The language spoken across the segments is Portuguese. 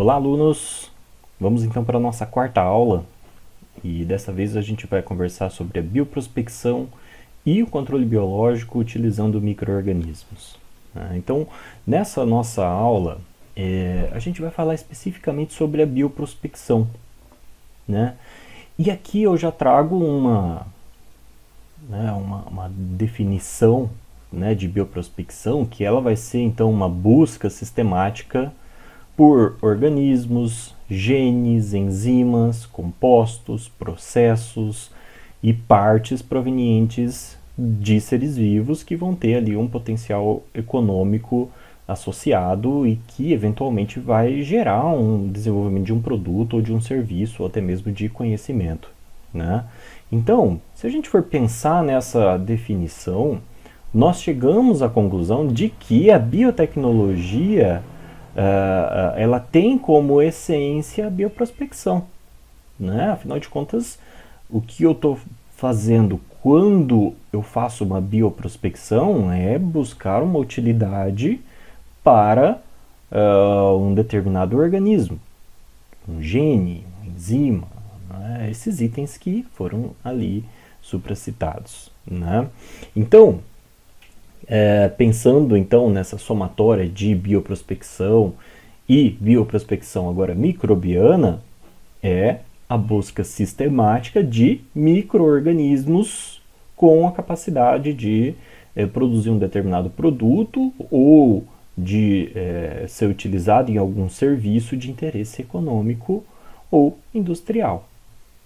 Olá, alunos! Vamos então para a nossa quarta aula e dessa vez a gente vai conversar sobre a bioprospecção e o controle biológico utilizando micro-organismos. Então, nessa nossa aula, a gente vai falar especificamente sobre a bioprospecção, né? E aqui eu já trago uma definição, né, de bioprospecção, que ela vai ser então uma busca sistemática por organismos, genes, enzimas, compostos, processos e partes provenientes de seres vivos que vão ter ali um potencial econômico associado e que eventualmente vai gerar um desenvolvimento de um produto ou de um serviço ou até mesmo de conhecimento, né? Então, se a gente for pensar nessa definição, nós chegamos à conclusão de que a biotecnologia ela tem como essência a bioprospecção, né? Afinal de contas, o que eu estou fazendo quando eu faço uma bioprospecção é buscar uma utilidade para um determinado organismo, um gene, uma enzima, né? Esses itens que foram ali supracitados, né? Então, pensando então nessa somatória de bioprospecção e bioprospecção agora microbiana, é a busca sistemática de micro-organismos com a capacidade de produzir um determinado produto ou de ser utilizado em algum serviço de interesse econômico ou industrial,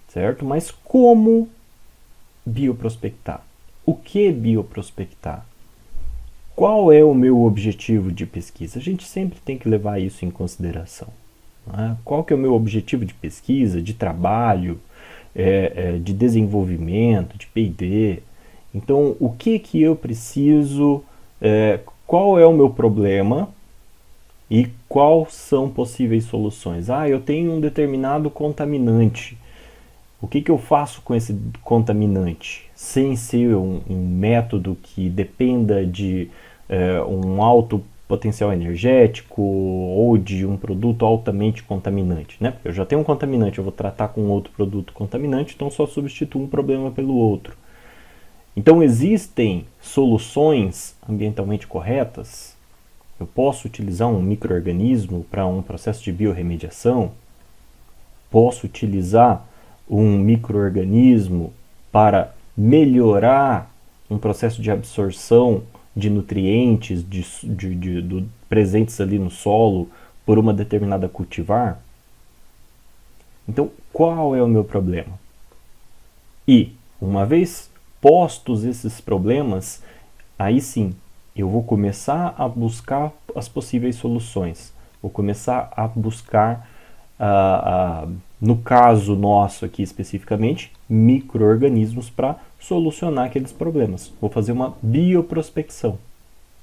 certo? Mas como bioprospectar? O que bioprospectar? Qual é o meu objetivo de pesquisa? A gente sempre tem que levar isso em consideração. Né? Qual que é o meu objetivo de pesquisa, de trabalho, de desenvolvimento, de P&D? Então, o que eu preciso, qual é o meu problema e quais são possíveis soluções? Eu tenho um determinado contaminante. O que eu faço com esse contaminante? Sem ser um método que dependa de um alto potencial energético ou de um produto altamente contaminante, né? Porque eu já tenho um contaminante, eu vou tratar com outro produto contaminante, então só substituo um problema pelo outro. Então existem soluções ambientalmente corretas? Eu posso utilizar um micro-organismo para um processo de biorremediação? Posso utilizar um micro-organismo para melhorar um processo de absorção de nutrientes presentes ali no solo por uma determinada cultivar? Então, qual é o meu problema? E, uma vez postos esses problemas, aí sim, eu vou começar a buscar as possíveis soluções. Vou começar a buscar, no caso nosso aqui especificamente, micro-organismos para solucionar aqueles problemas. Vou fazer uma bioprospecção,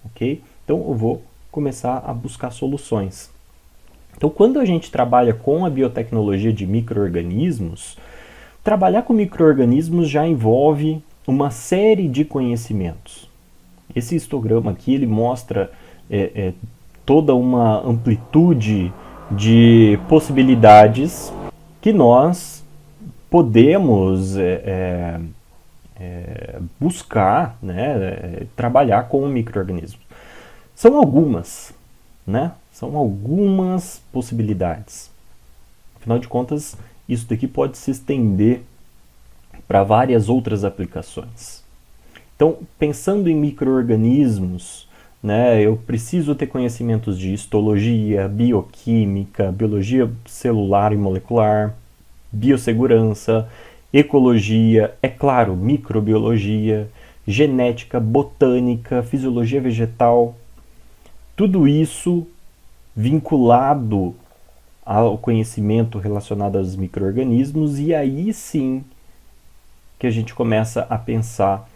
ok? Então eu vou começar a buscar soluções. Então, quando a gente trabalha com a biotecnologia de micro-organismos, trabalhar com micro-organismos já envolve uma série de conhecimentos. Esse histograma aqui ele mostra toda uma amplitude de possibilidades que nós podemos buscar, né, trabalhar com micro-organismos. São algumas, né? São algumas possibilidades. Afinal de contas, isso daqui pode se estender para várias outras aplicações. Então, pensando em micro-organismos, né, eu preciso ter conhecimentos de histologia, bioquímica, biologia celular e molecular, biossegurança, ecologia, é claro, microbiologia, genética, botânica, fisiologia vegetal, tudo isso vinculado ao conhecimento relacionado aos micro-organismos, e aí sim que a gente começa a pensar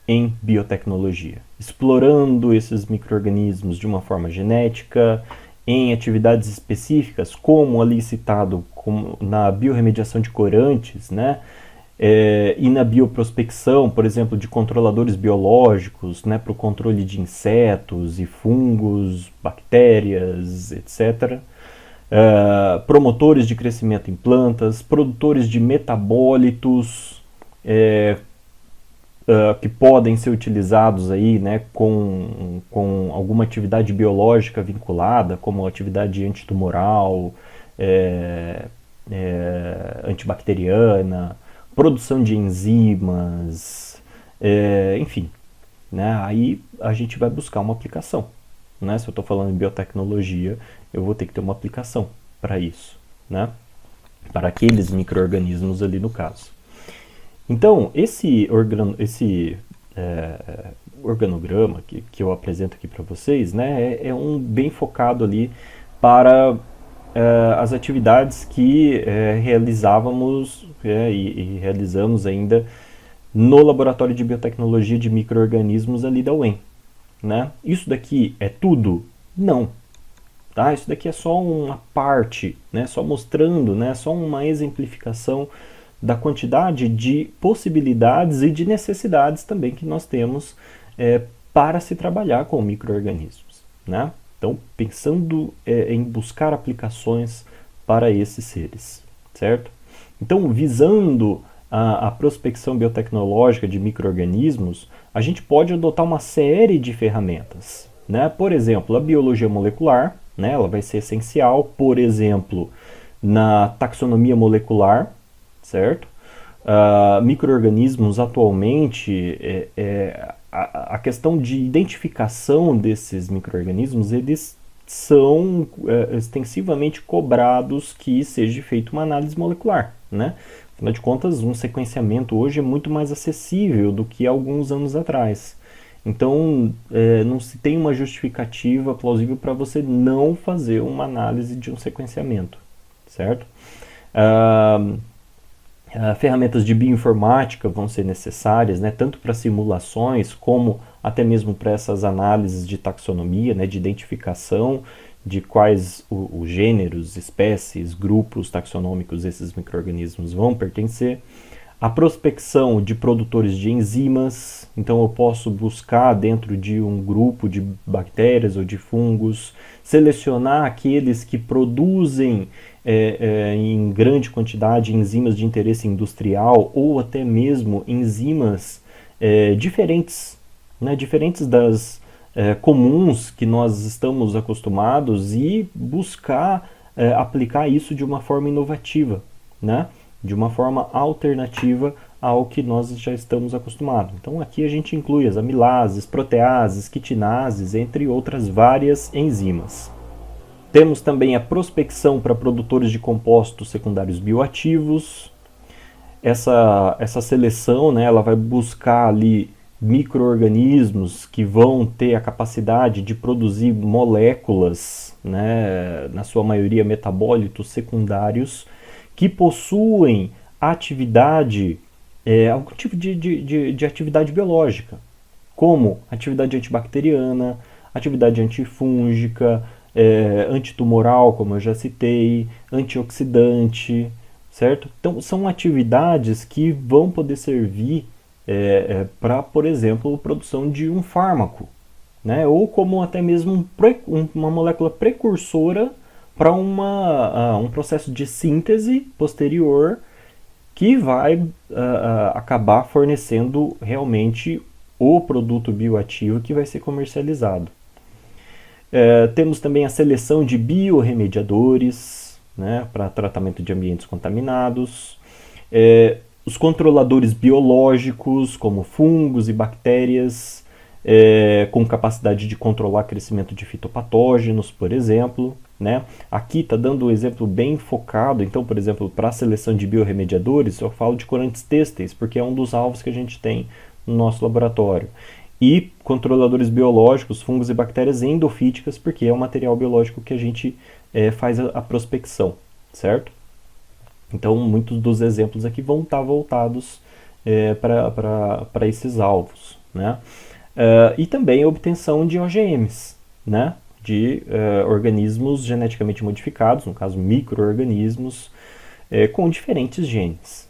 em biotecnologia, explorando esses micro-organismos de uma forma genética, em atividades específicas, como ali citado na biorremediação de corantes, né? E na bioprospecção, por exemplo, de controladores biológicos, né, para o controle de insetos e fungos, bactérias, etc. promotores de crescimento em plantas, produtores de metabólitos, que podem ser utilizados aí, né, com alguma atividade biológica vinculada, como atividade antitumoral, antibacteriana, produção de enzimas, enfim, né, aí a gente vai buscar uma aplicação. Né? Se eu estou falando em biotecnologia, eu vou ter que ter uma aplicação para isso, né? Para aqueles micro-organismos ali no caso. Então, esse organograma que eu apresento aqui para vocês, né, é um bem focado ali para as atividades que realizávamos e realizamos ainda no Laboratório de Biotecnologia de Micro-Organismos ali da UEM. Né? Isso daqui é tudo? Não. Tá? Isso daqui é só uma parte, né? Só mostrando, né? Só uma exemplificação da quantidade de possibilidades e de necessidades também que nós temos para se trabalhar com micro-organismos. Né? Então, pensando em buscar aplicações para esses seres, certo? Então, visando a prospecção biotecnológica de micro-organismos, a gente pode adotar uma série de ferramentas. Né? Por exemplo, a biologia molecular, né? Ela vai ser essencial, por exemplo, na taxonomia molecular, certo? Micro-organismos atualmente, a questão de identificação desses micro-organismos, eles são extensivamente cobrados que seja feita uma análise molecular, né? Afinal de contas, um sequenciamento hoje é muito mais acessível do que alguns anos atrás. Então, não se tem uma justificativa plausível para você não fazer uma análise de um sequenciamento, certo? Ferramentas de bioinformática vão ser necessárias, né, tanto para simulações como até mesmo para essas análises de taxonomia, né, de identificação de quais os gêneros, espécies, grupos taxonômicos esses micro-organismos vão pertencer. A prospecção de produtores de enzimas, então eu posso buscar dentro de um grupo de bactérias ou de fungos, selecionar aqueles que produzem em grande quantidade enzimas de interesse industrial ou até mesmo enzimas diferentes, né, diferentes das comuns que nós estamos acostumados e buscar aplicar isso de uma forma inovativa, né? De uma forma alternativa ao que nós já estamos acostumados. Então aqui a gente inclui as amilases, proteases, quitinases, entre outras várias enzimas. Temos também a prospecção para produtores de compostos secundários bioativos. Essa seleção, né, ela vai buscar ali micro-organismos que vão ter a capacidade de produzir moléculas, né, na sua maioria metabólitos secundários, que possuem atividade, algum tipo de atividade biológica, como atividade antibacteriana, atividade antifúngica, antitumoral, como eu já citei, antioxidante, certo? Então, são atividades que vão poder servir para, por exemplo, a produção de um fármaco, né? Ou como até mesmo uma molécula precursora para um processo de síntese posterior que vai acabar fornecendo realmente o produto bioativo que vai ser comercializado. Temos também a seleção de biorremediadores, né, para tratamento de ambientes contaminados, os controladores biológicos, como fungos e bactérias, com capacidade de controlar crescimento de fitopatógenos, por exemplo. Né? Aqui está dando um exemplo bem focado, então, por exemplo, para a seleção de biorremediadores, eu falo de corantes têxteis, porque é um dos alvos que a gente tem no nosso laboratório. E controladores biológicos, fungos e bactérias endofíticas, porque é o material biológico que a gente faz a prospecção, certo? Então, muitos dos exemplos aqui vão estar voltados para esses alvos, né? E também a obtenção de OGMs, né? De organismos geneticamente modificados, no caso micro-organismos, com diferentes genes,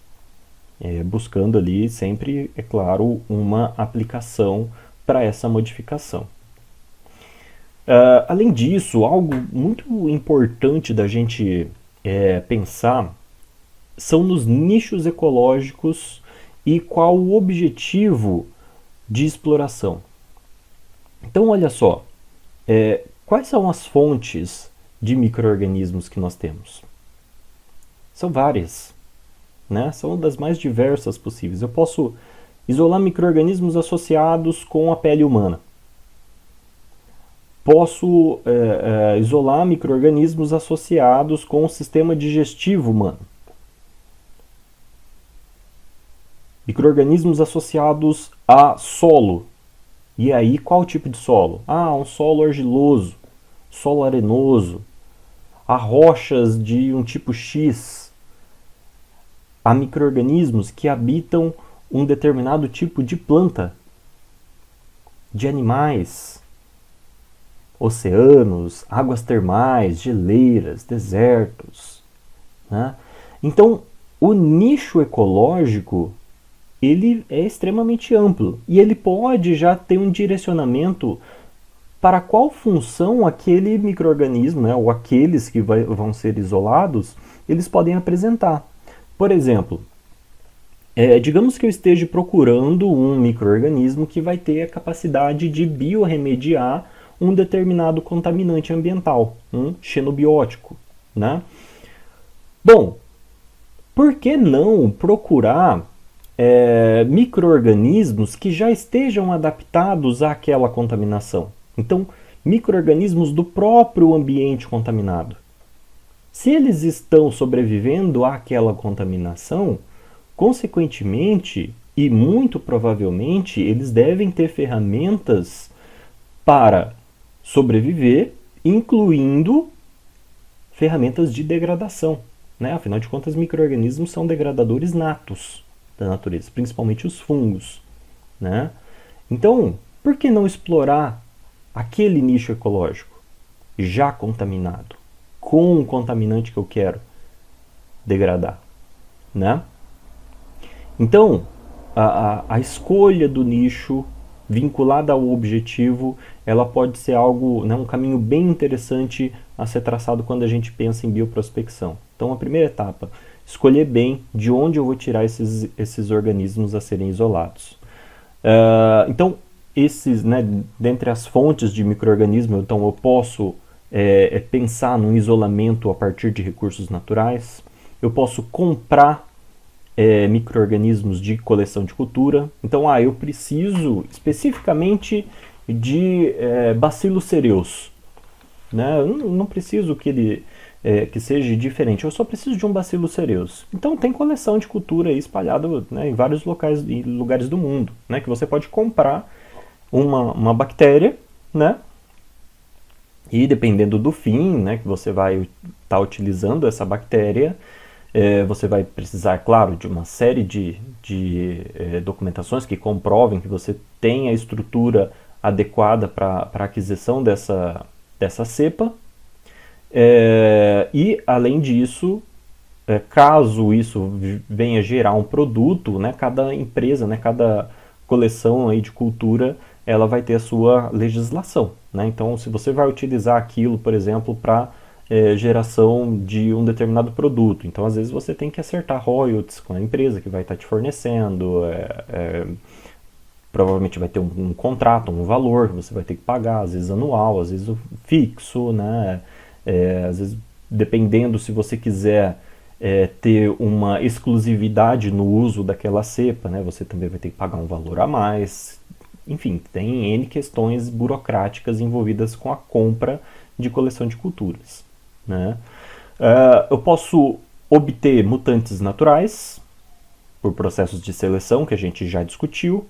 buscando ali sempre, é claro, uma aplicação para essa modificação. Além disso, algo muito importante da gente pensar são nos nichos ecológicos e qual o objetivo de exploração. Então, olha só, quais são as fontes de micro-organismos que nós temos? São várias, né? São das mais diversas possíveis. Eu posso isolar micro-organismos associados com a pele humana. Posso isolar micro-organismos associados com o sistema digestivo humano. Micro-organismos associados a solo. E aí, qual tipo de solo? Um solo argiloso, solo arenoso, a rochas de um tipo X. Há micro-organismos que habitam um determinado tipo de planta, de animais, oceanos, águas termais, geleiras, desertos, né? Então, o nicho ecológico ele é extremamente amplo e ele pode já ter um direcionamento para qual função aquele micro-organismo, né, ou aqueles que vão ser isolados, eles podem apresentar. Por exemplo, digamos que eu esteja procurando um micro-organismo que vai ter a capacidade de biorremediar um determinado contaminante ambiental, um xenobiótico, né? Bom, por que não procurar micro-organismos que já estejam adaptados àquela contaminação? Então, micro-organismos do próprio ambiente contaminado. Se eles estão sobrevivendo àquela contaminação, consequentemente e muito provavelmente eles devem ter ferramentas para sobreviver, incluindo ferramentas de degradação, né? Afinal de contas, micro-organismos são degradadores natos da natureza, principalmente os fungos, né? Então, por que não explorar aquele nicho ecológico já contaminado, com o contaminante que eu quero degradar, né? Então, a escolha do nicho vinculada ao objetivo, ela pode ser algo, né, um caminho bem interessante a ser traçado quando a gente pensa em bioprospecção. Então, a primeira etapa, escolher bem de onde eu vou tirar esses organismos a serem isolados. Então, dentre as fontes de micro-organismo, então eu posso pensar num isolamento a partir de recursos naturais, eu posso comprar micro-organismos de coleção de cultura. Então, eu preciso especificamente de Bacillus cereus. Né? Eu não preciso que seja diferente, eu só preciso de um Bacillus cereus. Então, tem coleção de cultura aí espalhada, né, em vários lugares do mundo, né, que você pode comprar uma bactéria, né, e dependendo do fim, né, que você vai estar utilizando essa bactéria, você vai precisar, claro, de uma série de documentações que comprovem que você tem a estrutura adequada para a aquisição dessa cepa. E, além disso, caso isso venha gerar um produto, né, cada empresa, né, cada coleção aí de cultura, ela vai ter a sua legislação. Né? Então, se você vai utilizar aquilo, por exemplo, para geração de um determinado produto. Então, às vezes, você tem que acertar royalties com a empresa que vai estar te fornecendo. Provavelmente vai ter um contrato, um valor que você vai ter que pagar, às vezes anual, às vezes fixo, né? Às vezes, dependendo se você quiser ter uma exclusividade no uso daquela cepa, né? Você também vai ter que pagar um valor a mais. Enfim, tem N questões burocráticas envolvidas com a compra de coleção de culturas. Né? Eu posso obter mutantes naturais por processos de seleção que a gente já discutiu,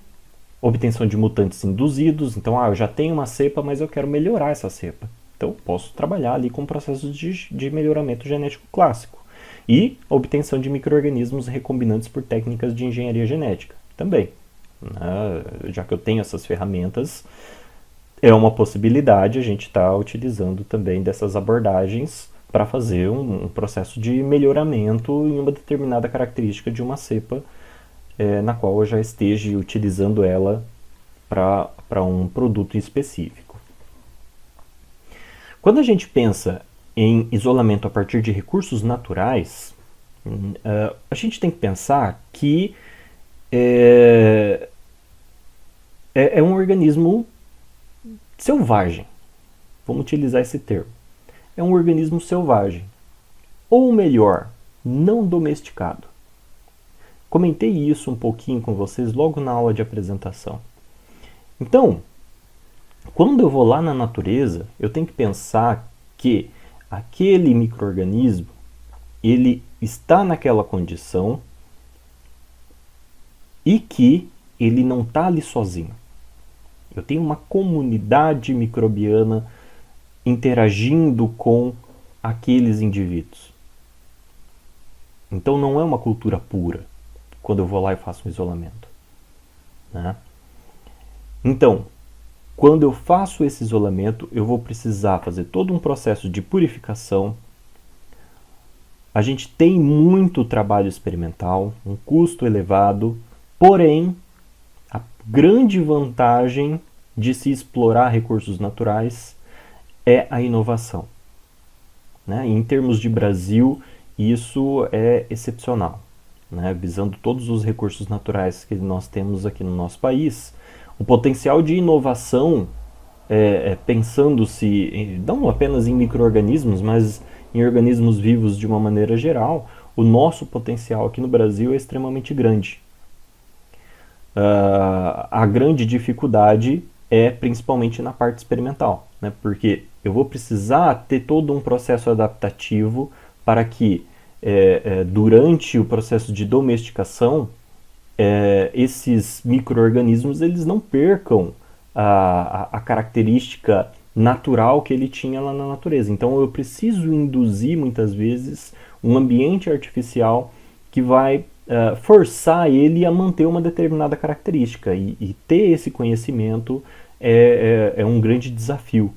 obtenção de mutantes induzidos. Então, eu já tenho uma cepa, mas eu quero melhorar essa cepa. Então, posso trabalhar ali com processos de melhoramento genético clássico. E obtenção de micro-organismos recombinantes por técnicas de engenharia genética também. Já que eu tenho essas ferramentas, é uma possibilidade a gente estar utilizando também dessas abordagens para fazer um processo de melhoramento em uma determinada característica de uma cepa na qual eu já esteja utilizando ela para um produto específico. Quando a gente pensa em isolamento a partir de recursos naturais, a gente tem que pensar que é um organismo selvagem. Vamos utilizar esse termo. É um organismo selvagem. Ou melhor, não domesticado. Comentei isso um pouquinho com vocês logo na aula de apresentação. Então, quando eu vou lá na natureza, eu tenho que pensar que aquele micro-organismo, ele está naquela condição e que ele não está ali sozinho. Eu tenho uma comunidade microbiana interagindo com aqueles indivíduos. Então não é uma cultura pura quando eu vou lá e faço um isolamento, né? Então, quando eu faço esse isolamento, eu vou precisar fazer todo um processo de purificação. A gente tem muito trabalho experimental, um custo elevado, porém, a grande vantagem de se explorar recursos naturais é a inovação, né? Em termos de Brasil, isso é excepcional, né? Visando todos os recursos naturais que nós temos aqui no nosso país, o potencial de inovação, pensando-se não apenas em micro-organismos, mas em organismos vivos de uma maneira geral, o nosso potencial aqui no Brasil é extremamente grande. A grande dificuldade é principalmente na parte experimental, né? Porque eu vou precisar ter todo um processo adaptativo para que durante o processo de domesticação esses micro-organismos eles não percam a característica natural que ele tinha lá na natureza. Então eu preciso induzir muitas vezes um ambiente artificial que vai forçar ele a manter uma determinada característica, e ter esse conhecimento é um grande desafio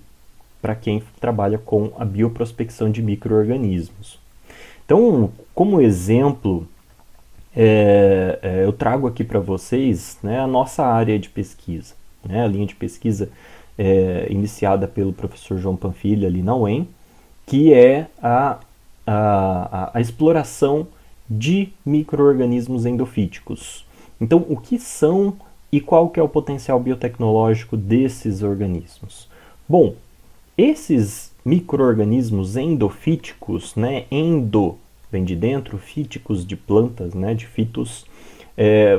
para quem trabalha com a bioprospecção de micro-organismos. Então, como exemplo, eu trago aqui para vocês, né, a nossa área de pesquisa, né, a linha de pesquisa iniciada pelo professor João Panfilha ali na UEM, que é a exploração de micro-organismos endofíticos. Então, o que são e qual que é o potencial biotecnológico desses organismos? Bom, esses micro-organismos endofíticos, né, endo vem de dentro, fíticos de plantas, né, de fitos,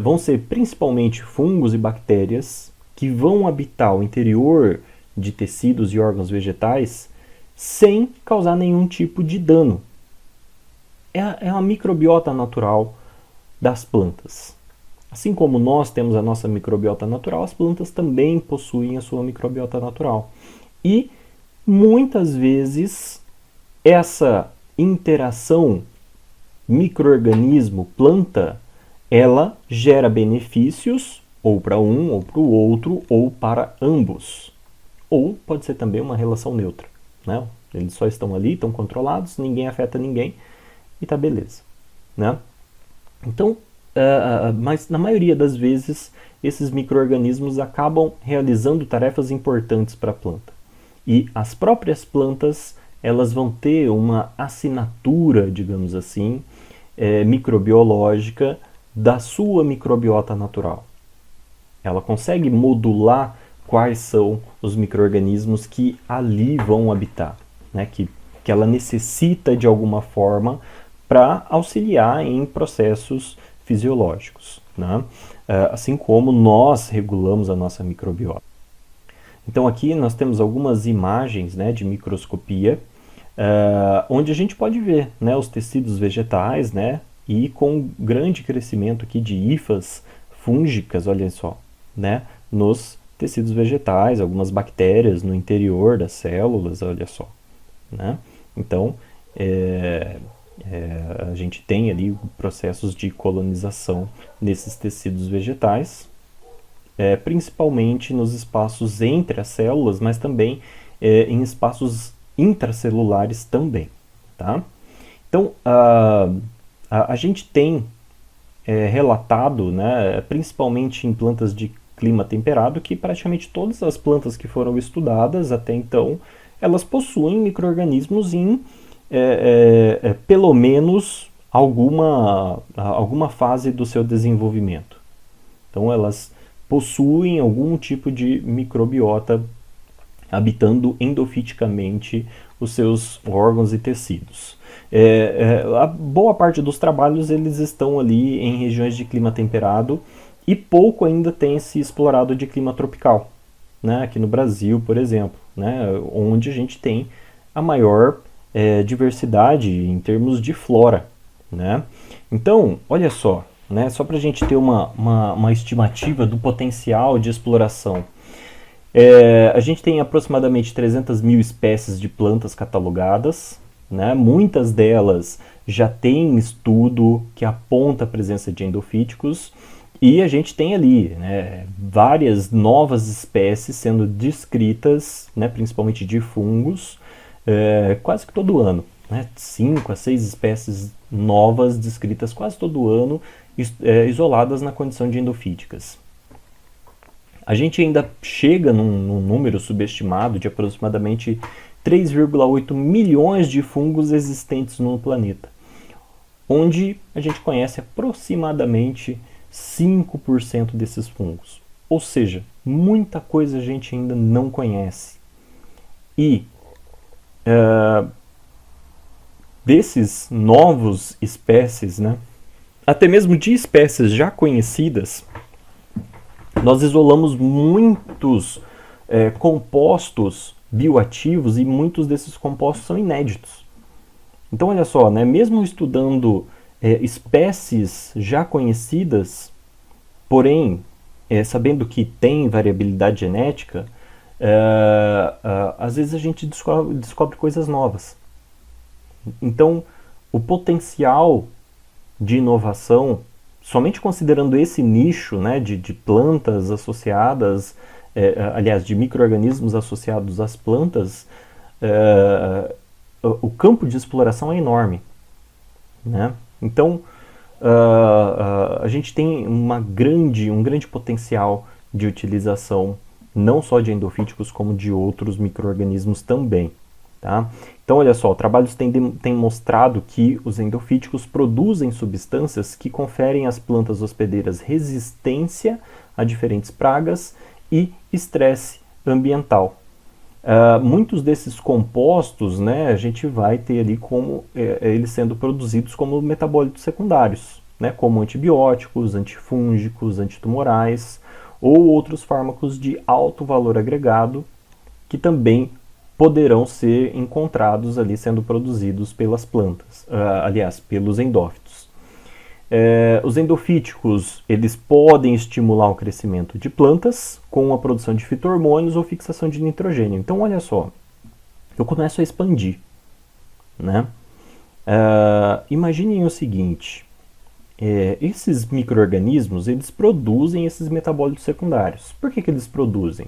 vão ser principalmente fungos e bactérias que vão habitar o interior de tecidos e órgãos vegetais sem causar nenhum tipo de dano. É uma microbiota natural das plantas. Assim como nós temos a nossa microbiota natural, as plantas também possuem a sua microbiota natural. E muitas vezes essa interação micro-organismo-planta, ela gera benefícios ou para um, ou para o outro, ou para ambos. Ou pode ser também uma relação neutra, né? Eles só estão ali, estão controlados, ninguém afeta ninguém e tá beleza, né? Então, mas na maioria das vezes, esses micro-organismos acabam realizando tarefas importantes para a planta. E as próprias plantas, elas vão ter uma assinatura, digamos assim, microbiológica da sua microbiota natural. Ela consegue modular quais são os micro-organismos que ali vão habitar, né? Que ela necessita de alguma forma para auxiliar em processos fisiológicos, né? Assim como nós regulamos a nossa microbiota. Então aqui nós temos algumas imagens, né, de microscopia, onde a gente pode ver, né, os tecidos vegetais, né, e com grande crescimento aqui de hifas fúngicas, olha só, né, nos tecidos vegetais, algumas bactérias no interior das células, olha só, né? Então, a gente tem ali processos de colonização nesses tecidos vegetais, principalmente nos espaços entre as células, mas também em espaços intracelulares também, tá? Então, a gente tem relatado, né, principalmente em plantas de clima temperado, que praticamente todas as plantas que foram estudadas até então, elas possuem micro-organismos em pelo menos alguma fase do seu desenvolvimento. Então elas possuem algum tipo de microbiota habitando endofiticamente os seus órgãos e tecidos. A boa parte dos trabalhos eles estão ali em regiões de clima temperado e pouco ainda tem se explorado de clima tropical, né? Aqui no Brasil, por exemplo, né? Onde a gente tem a maior diversidade em termos de flora, né? Então, olha só, né? Só para a gente ter uma estimativa do potencial de exploração. A gente tem aproximadamente 300 mil espécies de plantas catalogadas, né? Muitas delas já têm estudo que aponta a presença de endofíticos, e a gente tem ali, né, várias novas espécies sendo descritas, né, principalmente de fungos, quase que todo ano. Né? 5 a 6 espécies novas descritas quase todo ano, isoladas na condição de endofíticas. A gente ainda chega num número subestimado de aproximadamente 3,8 milhões de fungos existentes no planeta, onde a gente conhece aproximadamente 5% desses fungos. Ou seja, muita coisa a gente ainda não conhece. E desses novos espécies, né, até mesmo de espécies já conhecidas, nós isolamos muitos compostos bioativos e muitos desses compostos são inéditos. Então, olha só, né, mesmo estudando espécies já conhecidas, porém, sabendo que tem variabilidade genética, às vezes a gente descobre coisas novas. Então, o potencial de inovação, somente considerando esse nicho, né, de plantas associadas, aliás, de micro-organismos associados às plantas, o campo de exploração é enorme, né? Então, a gente tem um grande potencial de utilização, não só de endofíticos, como de outros micro-organismos também. Tá? Então, olha só, trabalhos têm mostrado que os endofíticos produzem substâncias que conferem às plantas hospedeiras resistência a diferentes pragas e estresse ambiental. Muitos desses compostos, né, a gente vai ter ali como eles sendo produzidos como metabólitos secundários, né, como antibióticos, antifúngicos, antitumorais ou outros fármacos de alto valor agregado que também poderão ser encontrados ali sendo produzidos pelas plantas, aliás, pelos endófitos. Os endofíticos, eles podem estimular o crescimento de plantas com a produção de fito-hormônios ou fixação de nitrogênio. Então, olha só, eu começo a expandir, né? Imaginem o seguinte, esses micro-organismos, eles produzem esses metabólitos secundários. Por que eles produzem?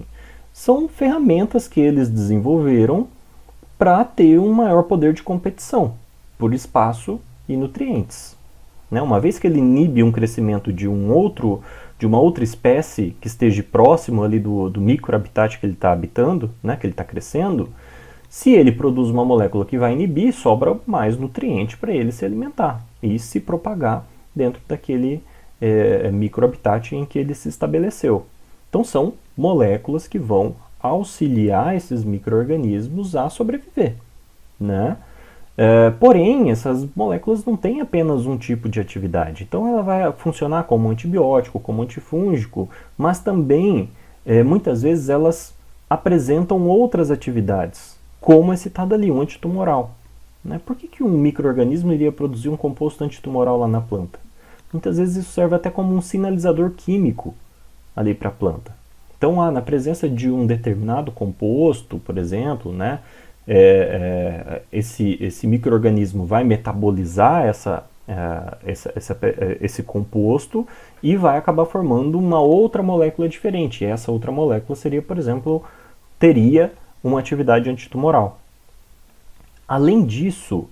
São ferramentas que eles desenvolveram para ter um maior poder de competição por espaço e nutrientes. Né? Uma vez que ele inibe um crescimento de uma outra espécie que esteja próximo ali do microhabitat que ele está habitando, né, que ele está crescendo, se ele produz uma molécula que vai inibir, sobra mais nutriente para ele se alimentar e se propagar dentro daquele microhabitat em que ele se estabeleceu. Então são moléculas que vão auxiliar esses micro-organismos a sobreviver, né? Porém, essas moléculas não têm apenas um tipo de atividade. Então ela vai funcionar como antibiótico, como antifúngico, mas também, muitas vezes, elas apresentam outras atividades, como é citado ali, um antitumoral. Né? Por que um micro-organismo iria produzir um composto antitumoral lá na planta? Muitas vezes isso serve até como um sinalizador químico ali para a planta. Então, na presença de um determinado composto, por exemplo, né, esse micro-organismo vai metabolizar esse composto e vai acabar formando uma outra molécula diferente. E essa outra molécula seria, por exemplo, teria uma atividade antitumoral. Além disso,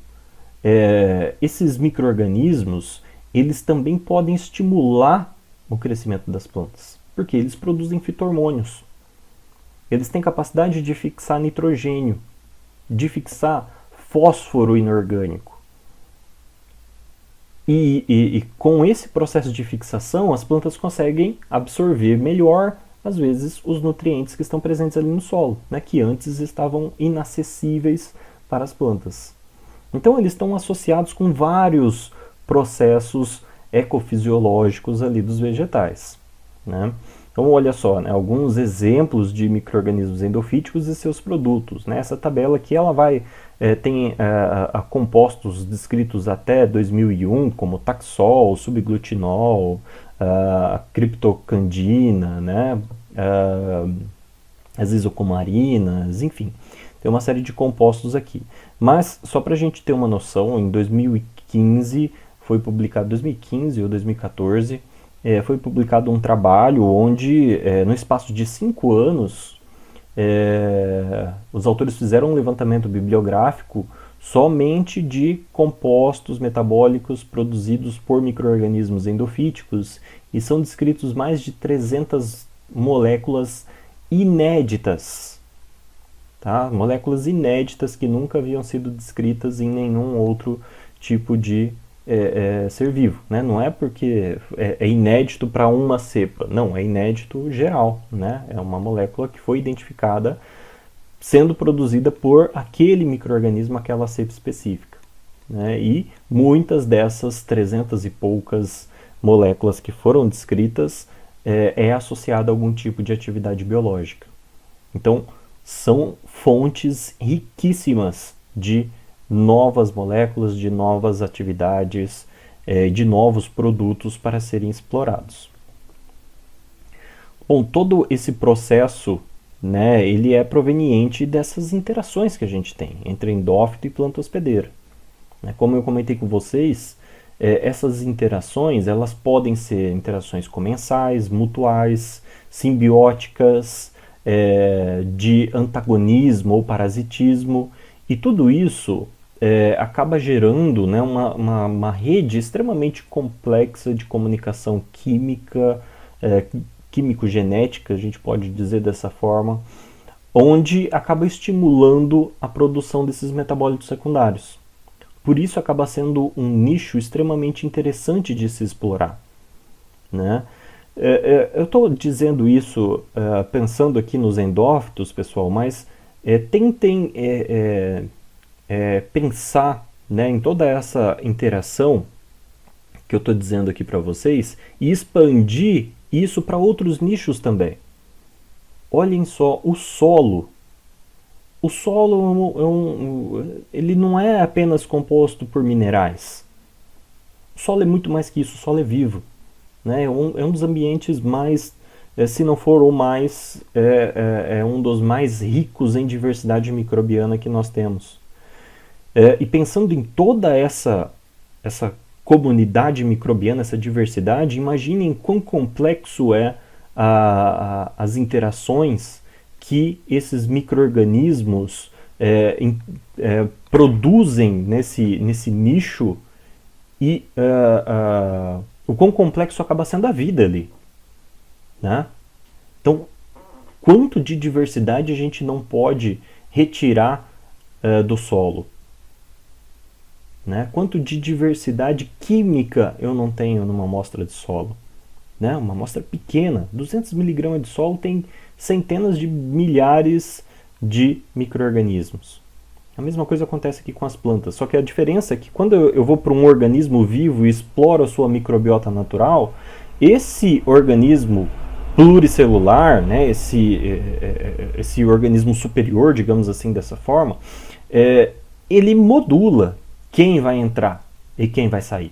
esses micro-organismos, eles também podem estimular o crescimento das plantas, porque eles produzem fito-hormônios. Eles têm capacidade de fixar nitrogênio. de fixar fósforo inorgânico. E com esse processo de fixação, as plantas conseguem absorver melhor, às vezes, os nutrientes que estão presentes ali no solo, né, que antes estavam inacessíveis para as plantas. Então, eles estão associados com vários processos ecofisiológicos ali dos vegetais, né? Então, olha só, né, alguns exemplos de micro-organismos endofíticos e seus produtos, né? Essa tabela aqui ela tem compostos descritos até 2001, como taxol, subglutinol, criptocandina, né? As isocomarinas, enfim. Tem uma série de compostos aqui. Mas, só para a gente ter uma noção, em 2015 foi publicado, 2015 ou 2014, foi publicado um trabalho onde, no espaço de 5 anos, os autores fizeram um levantamento bibliográfico somente de compostos metabólicos produzidos por micro-organismos endofíticos e são descritos mais de 300 moléculas inéditas. Tá? Moléculas inéditas que nunca haviam sido descritas em nenhum outro tipo de ser vivo, né? Não é porque é inédito para uma cepa, não, é inédito geral, né? É uma molécula que foi identificada sendo produzida por aquele micro-organismo, aquela cepa específica, né? E muitas dessas 300 e poucas moléculas que foram descritas associada a algum tipo de atividade biológica. Então, são fontes riquíssimas de novas moléculas, de novas atividades, de novos produtos para serem explorados. Bom, todo esse processo, né, ele é proveniente dessas interações que a gente tem entre endófito e planta hospedeira. Como eu comentei com vocês, essas interações elas podem ser interações comensais, mutuais, simbióticas, de antagonismo ou parasitismo, e tudo isso acaba gerando, né, uma rede extremamente complexa de comunicação química, químico-genética, a gente pode dizer dessa forma, onde acaba estimulando a produção desses metabólitos secundários. Por isso acaba sendo um nicho extremamente interessante de se explorar, né? Eu estou dizendo isso pensando aqui nos endófitos, pessoal, mas tentem pensar, né, em toda essa interação que eu estou dizendo aqui para vocês e expandir isso para outros nichos também. Olhem só, o solo. O solo ele não é apenas composto por minerais. O solo é muito mais que isso, o solo é vivo. Né? É um dos ambientes mais, se não for o mais, é um dos mais ricos em diversidade microbiana que nós temos. E pensando em toda essa comunidade microbiana, essa diversidade, imaginem quão complexo as interações que esses micro-organismos produzem nesse nicho e o quão complexo acaba sendo a vida ali, né? Então, quanto de diversidade a gente não pode retirar do solo? Né? Quanto de diversidade química eu não tenho numa amostra de solo? Né? Uma amostra pequena, 200 mg de solo tem centenas de milhares de micro-organismos. A mesma coisa acontece aqui com as plantas, só que a diferença é que quando eu vou para um organismo vivo e exploro a sua microbiota natural, esse organismo pluricelular, né, esse organismo superior, digamos assim, dessa forma, ele modula quem vai entrar e quem vai sair.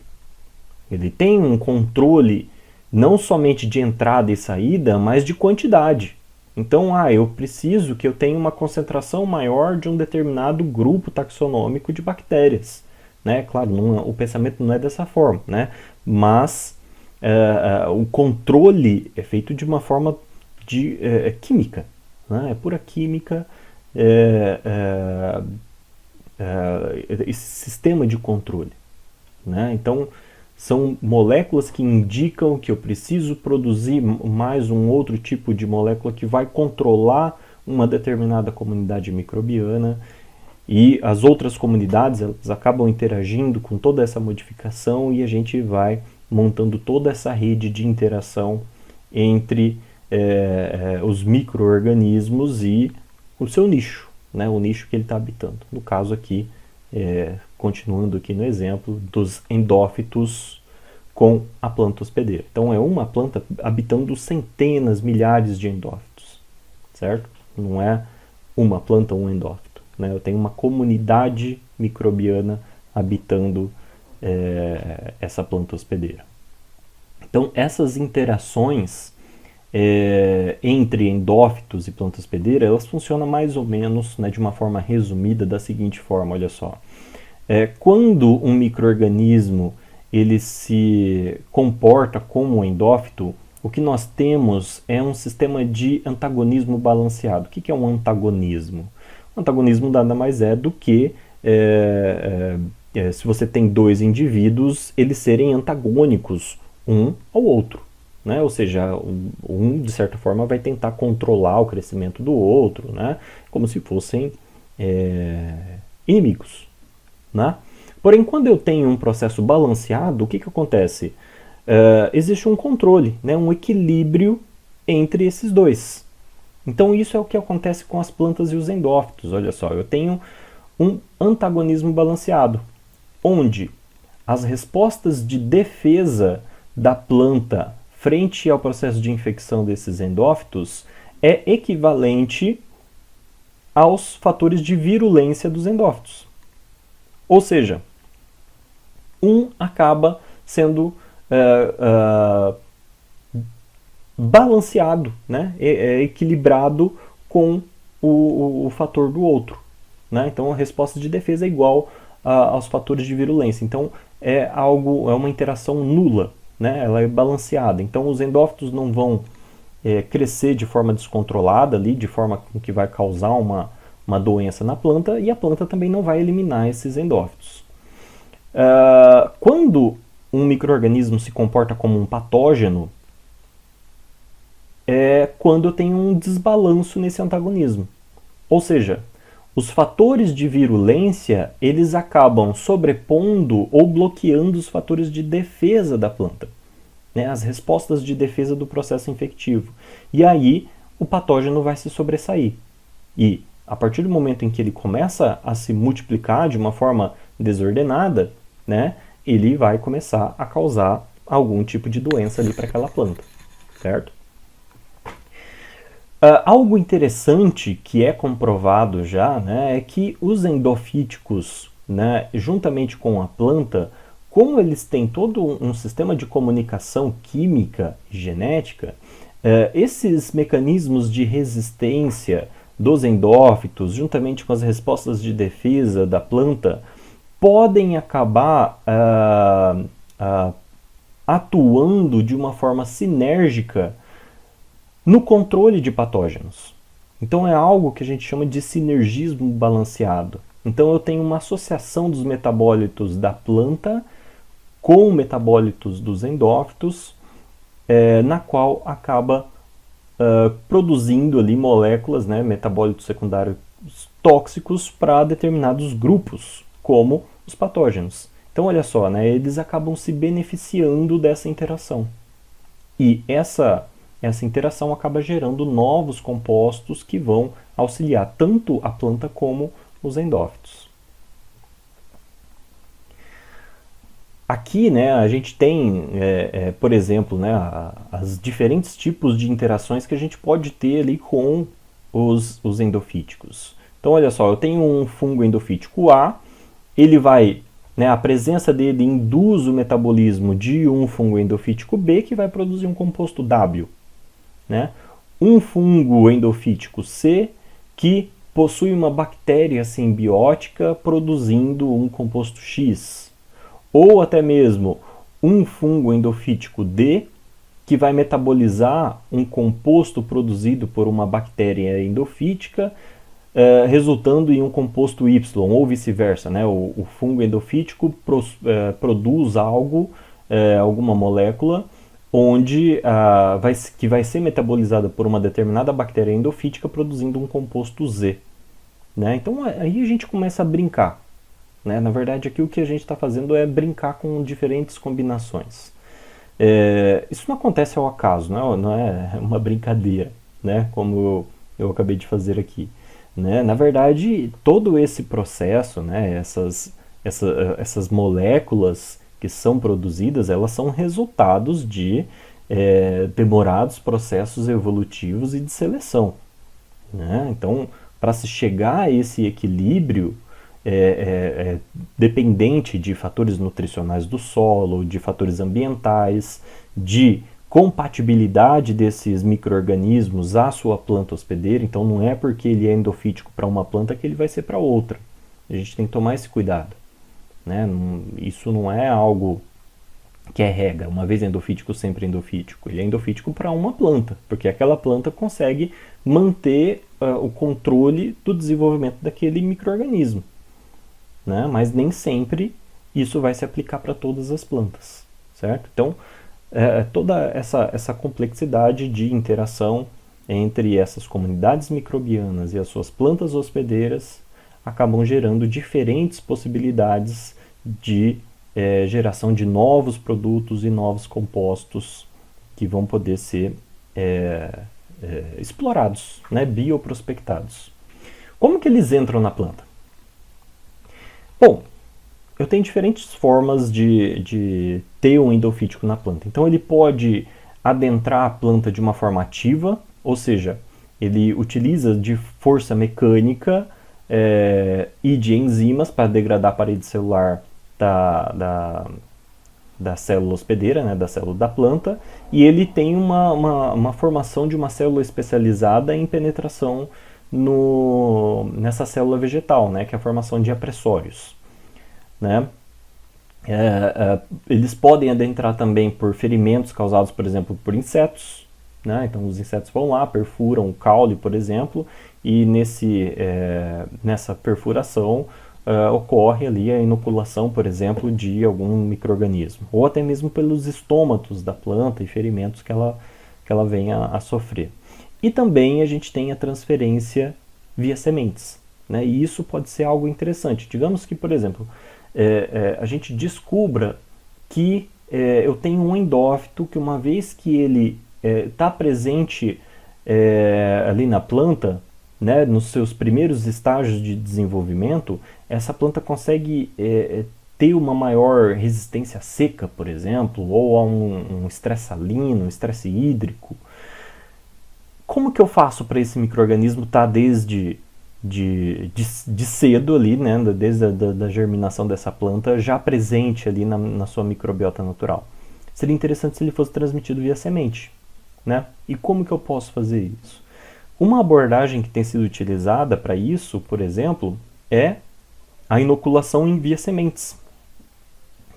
Ele tem um controle não somente de entrada e saída, mas de quantidade. Então, eu preciso que eu tenha uma concentração maior de um determinado grupo taxonômico de bactérias. Né? Claro, o pensamento não é dessa forma, né? Mas o controle é feito de uma forma química. Né? É pura química, esse sistema de controle. Né? Então, são moléculas que indicam que eu preciso produzir mais um outro tipo de molécula que vai controlar uma determinada comunidade microbiana. e as outras comunidades elas acabam interagindo com toda essa modificação e a gente vai montando toda essa rede de interação entre os micro-organismos e o seu nicho, né, o nicho que ele está habitando. No caso aqui, continuando aqui no exemplo dos endófitos com a planta hospedeira. Então é uma planta habitando centenas, milhares de endófitos, certo? Não é uma planta ou um endófito, né? Eu tenho uma comunidade microbiana habitando essa planta hospedeira. Então essas interações entre endófitos e planta hospedeira, elas funcionam mais ou menos, né, de uma forma resumida da seguinte forma, olha só. Quando um micro-organismo ele se comporta como um endófito, o que nós temos é um sistema de antagonismo balanceado. O que é um antagonismo? O antagonismo nada mais é do que se você tem dois indivíduos, eles serem antagônicos um ao outro, né? Ou seja, um de certa forma vai tentar controlar o crescimento do outro, né? Como se fossem inimigos, né? Porém, quando eu tenho um processo balanceado, o que acontece? Existe um controle, né? Um equilíbrio entre esses dois. Então isso é o que acontece com as plantas e os endófitos. Olha só, eu tenho um antagonismo balanceado, onde as respostas de defesa da planta frente ao processo de infecção desses endófitos é equivalente aos fatores de virulência dos endófitos. Ou seja, um acaba sendo balanceado, né? Equilibrado com o fator do outro, né? Então a resposta de defesa é igual aos fatores de virulência. Então é uma interação nula, né? Ela é balanceada. Então os endófitos não vão crescer de forma descontrolada ali, de forma que vai causar uma doença na planta, e a planta também não vai eliminar esses endófitos. Quando um micro-organismo se comporta como um patógeno, é quando eu tenho um desbalanço nesse antagonismo. Ou seja, os fatores de virulência, eles acabam sobrepondo ou bloqueando os fatores de defesa da planta, né? As respostas de defesa do processo infectivo. E aí o patógeno vai se sobressair. E a partir do momento em que ele começa a se multiplicar de uma forma desordenada, né, ele vai começar a causar algum tipo de doença ali para aquela planta, certo? Algo interessante que é comprovado já, né, é que os endofíticos, né, juntamente com a planta, como eles têm todo um sistema de comunicação química e genética, esses mecanismos de resistência dos endófitos, juntamente com as respostas de defesa da planta, podem acabar atuando de uma forma sinérgica no controle de patógenos. Então é algo que a gente chama de sinergismo balanceado. Então eu tenho uma associação dos metabólitos da planta com metabólitos dos endófitos, na qual acaba produzindo ali moléculas, né, metabólitos secundários tóxicos para determinados grupos, como os patógenos. Então olha só, né, eles acabam se beneficiando dessa interação. E essa interação acaba gerando novos compostos que vão auxiliar tanto a planta como os endófitos. Aqui, né, a gente tem, por exemplo, né, as diferentes tipos de interações que a gente pode ter ali com os endofíticos. Então, olha só, eu tenho um fungo endofítico A, ele vai, né, a presença dele induz o metabolismo de um fungo endofítico B, que vai produzir um composto W. Né? Um fungo endofítico C, que possui uma bactéria simbiótica produzindo um composto X. Ou até mesmo um fungo endofítico D, que vai metabolizar um composto produzido por uma bactéria endofítica, resultando em um composto Y, ou vice-versa. Né? O fungo endofítico produz algo, alguma molécula, onde que vai ser metabolizada por uma determinada bactéria endofítica produzindo um composto Z. né? Então aí a gente começa a brincar, né? Na verdade, aqui o que a gente está fazendo é brincar com diferentes combinações. Isso não acontece ao acaso, não é uma brincadeira, né? Como eu acabei de fazer aqui, né? Na verdade, todo esse processo, né? Essas moléculas que são produzidas, elas são resultados de demorados processos evolutivos e de seleção, né? Então, para se chegar a esse equilíbrio dependente de fatores nutricionais do solo, de fatores ambientais, de compatibilidade desses micro-organismos à sua planta hospedeira. Então, não é porque ele é endofítico para uma planta que ele vai ser para outra. A gente tem que tomar esse cuidado, né? Isso não é algo que é regra, uma vez endofítico, sempre endofítico. Ele é endofítico para uma planta, porque aquela planta consegue manter o controle do desenvolvimento daquele micro-organismo, né? Mas nem sempre isso vai se aplicar para todas as plantas, certo? Então, toda essa complexidade de interação entre essas comunidades microbianas e as suas plantas hospedeiras acabam gerando diferentes possibilidades de geração de novos produtos e novos compostos que vão poder ser explorados, né, bioprospectados. Como que eles entram na planta? Bom, eu tenho diferentes formas de ter um endofítico na planta. Então ele pode adentrar a planta de uma forma ativa, ou seja, ele utiliza de força mecânica e de enzimas para degradar a parede celular da célula hospedeira, né, da célula da planta, e ele tem uma formação de uma célula especializada em penetração nessa célula vegetal, né, que é a formação de apressórios, né? Eles podem adentrar também por ferimentos causados, por exemplo, por insetos, né? Então os insetos vão lá, perfuram o caule, por exemplo, e nessa perfuração ocorre ali a inoculação, por exemplo, de algum micro-organismo, ou até mesmo pelos estômatos da planta e ferimentos que ela venha a sofrer. E também a gente tem a transferência via sementes, né? E isso pode ser algo interessante. Digamos que, por exemplo, a gente descubra que eu tenho um endófito que, uma vez que ele está presente ali na planta, né, nos seus primeiros estágios de desenvolvimento, essa planta consegue ter uma maior resistência seca, por exemplo, ou a um estresse salino, um estresse hídrico. Como que eu faço para esse micro-organismo estar desde cedo ali, né, desde a germinação dessa planta, já presente ali na sua microbiota natural? Seria interessante se ele fosse transmitido via semente, né? E como que eu posso fazer isso? Uma abordagem que tem sido utilizada para isso, por exemplo, é a inoculação em via sementes,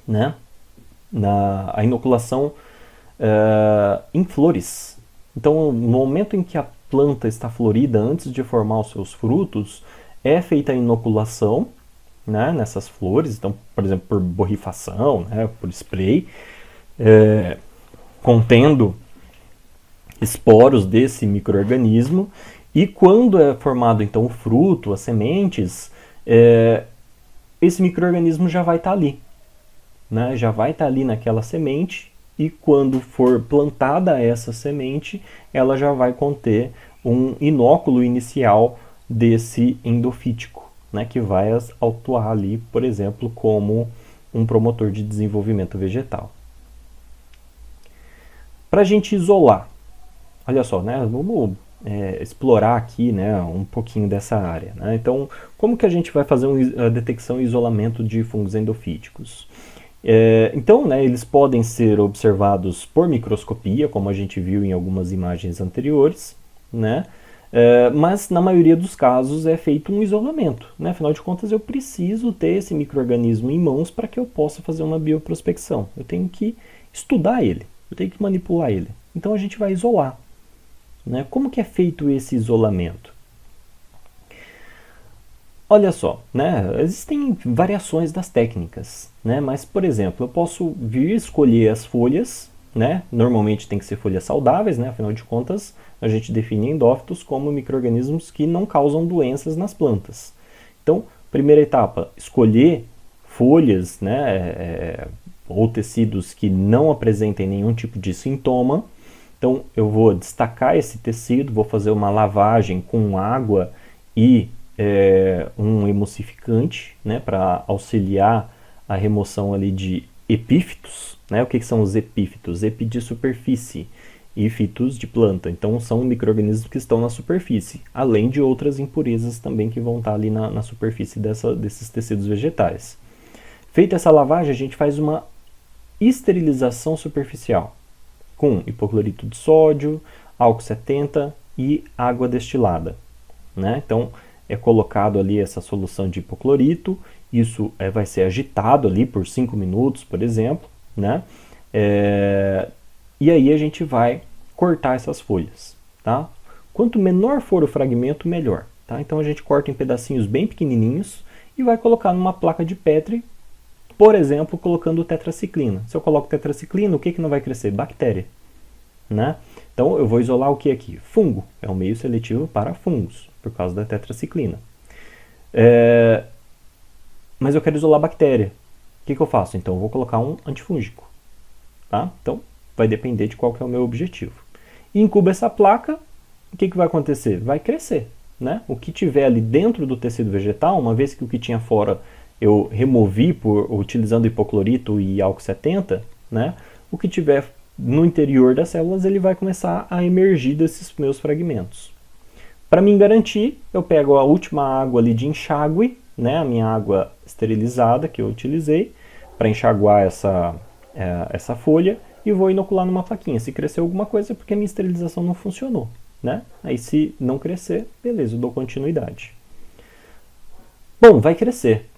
né? A inoculação em flores. Então, no momento em que a planta está florida, antes de formar os seus frutos, é feita a inoculação, né, nessas flores, então, por exemplo, por borrifação, né, por spray, contendo esporos desse micro-organismo, e quando é formado então o fruto, as sementes, esse micro-organismo já vai estar ali, né? Já vai estar ali naquela semente, e quando for plantada essa semente, ela já vai conter um inóculo inicial desse endofítico, né? Que vai atuar ali, por exemplo, como um promotor de desenvolvimento vegetal. Para a gente isolar, olha só, né? Vamos explorar aqui, né, um pouquinho dessa área, né? Então, como que a gente vai fazer a detecção e isolamento de fungos endofíticos? Então, né, eles podem ser observados por microscopia, como a gente viu em algumas imagens anteriores, né? Mas na maioria dos casos é feito um isolamento, né? Afinal de contas, eu preciso ter esse micro-organismo em mãos para que eu possa fazer uma bioprospecção. Eu tenho que estudar ele, eu tenho que manipular ele. Então a gente vai isolar, né? Como que é feito esse isolamento? Olha só, né? Existem variações das técnicas, né? Mas, por exemplo, eu posso vir escolher as folhas, né? Normalmente tem que ser folhas saudáveis, né? Afinal de contas, a gente define endófitos como micro-organismos que não causam doenças nas plantas. Então, primeira etapa, escolher folhas, né? Ou tecidos que não apresentem nenhum tipo de sintoma. Então, eu vou destacar esse tecido, vou fazer uma lavagem com água e um emulsificante, né? Para auxiliar a remoção ali de epífitos, né? O que são os epífitos? Epi de superfície e fitos de planta. Então são micro-organismos que estão na superfície, além de outras impurezas também que vão estar ali na superfície desses tecidos vegetais. Feita essa lavagem, a gente faz uma esterilização superficial com hipoclorito de sódio, álcool 70 e água destilada, né? Então é colocado ali essa solução de hipoclorito, isso vai ser agitado ali por 5 minutos, por exemplo, né? E aí a gente vai cortar essas folhas, tá? Quanto menor for o fragmento, melhor, tá? Então a gente corta em pedacinhos bem pequenininhos e vai colocar numa placa de Petri, por exemplo, colocando tetraciclina. Se eu coloco tetraciclina, o que não vai crescer? Bactéria, né? Então eu vou isolar o que aqui? Fungo, é um meio seletivo para fungos, por causa da tetraciclina. Mas eu quero isolar bactéria. O que eu faço? Então eu vou colocar um antifúngico, tá? Então vai depender de qual que é o meu objetivo. E incuba essa placa, o que vai acontecer? Vai crescer, né? O que tiver ali dentro do tecido vegetal, uma vez que o que tinha fora eu removi utilizando hipoclorito e álcool 70, né? O que tiver no interior das células, ele vai começar a emergir desses meus fragmentos. Para me garantir, eu pego a última água ali de enxágue, né? A minha água esterilizada que eu utilizei para enxaguar essa folha, e vou inocular numa plaquinha. Se crescer alguma coisa é porque a minha esterilização não funcionou, né? Aí se não crescer, beleza, eu dou continuidade. Bom, vai crescer,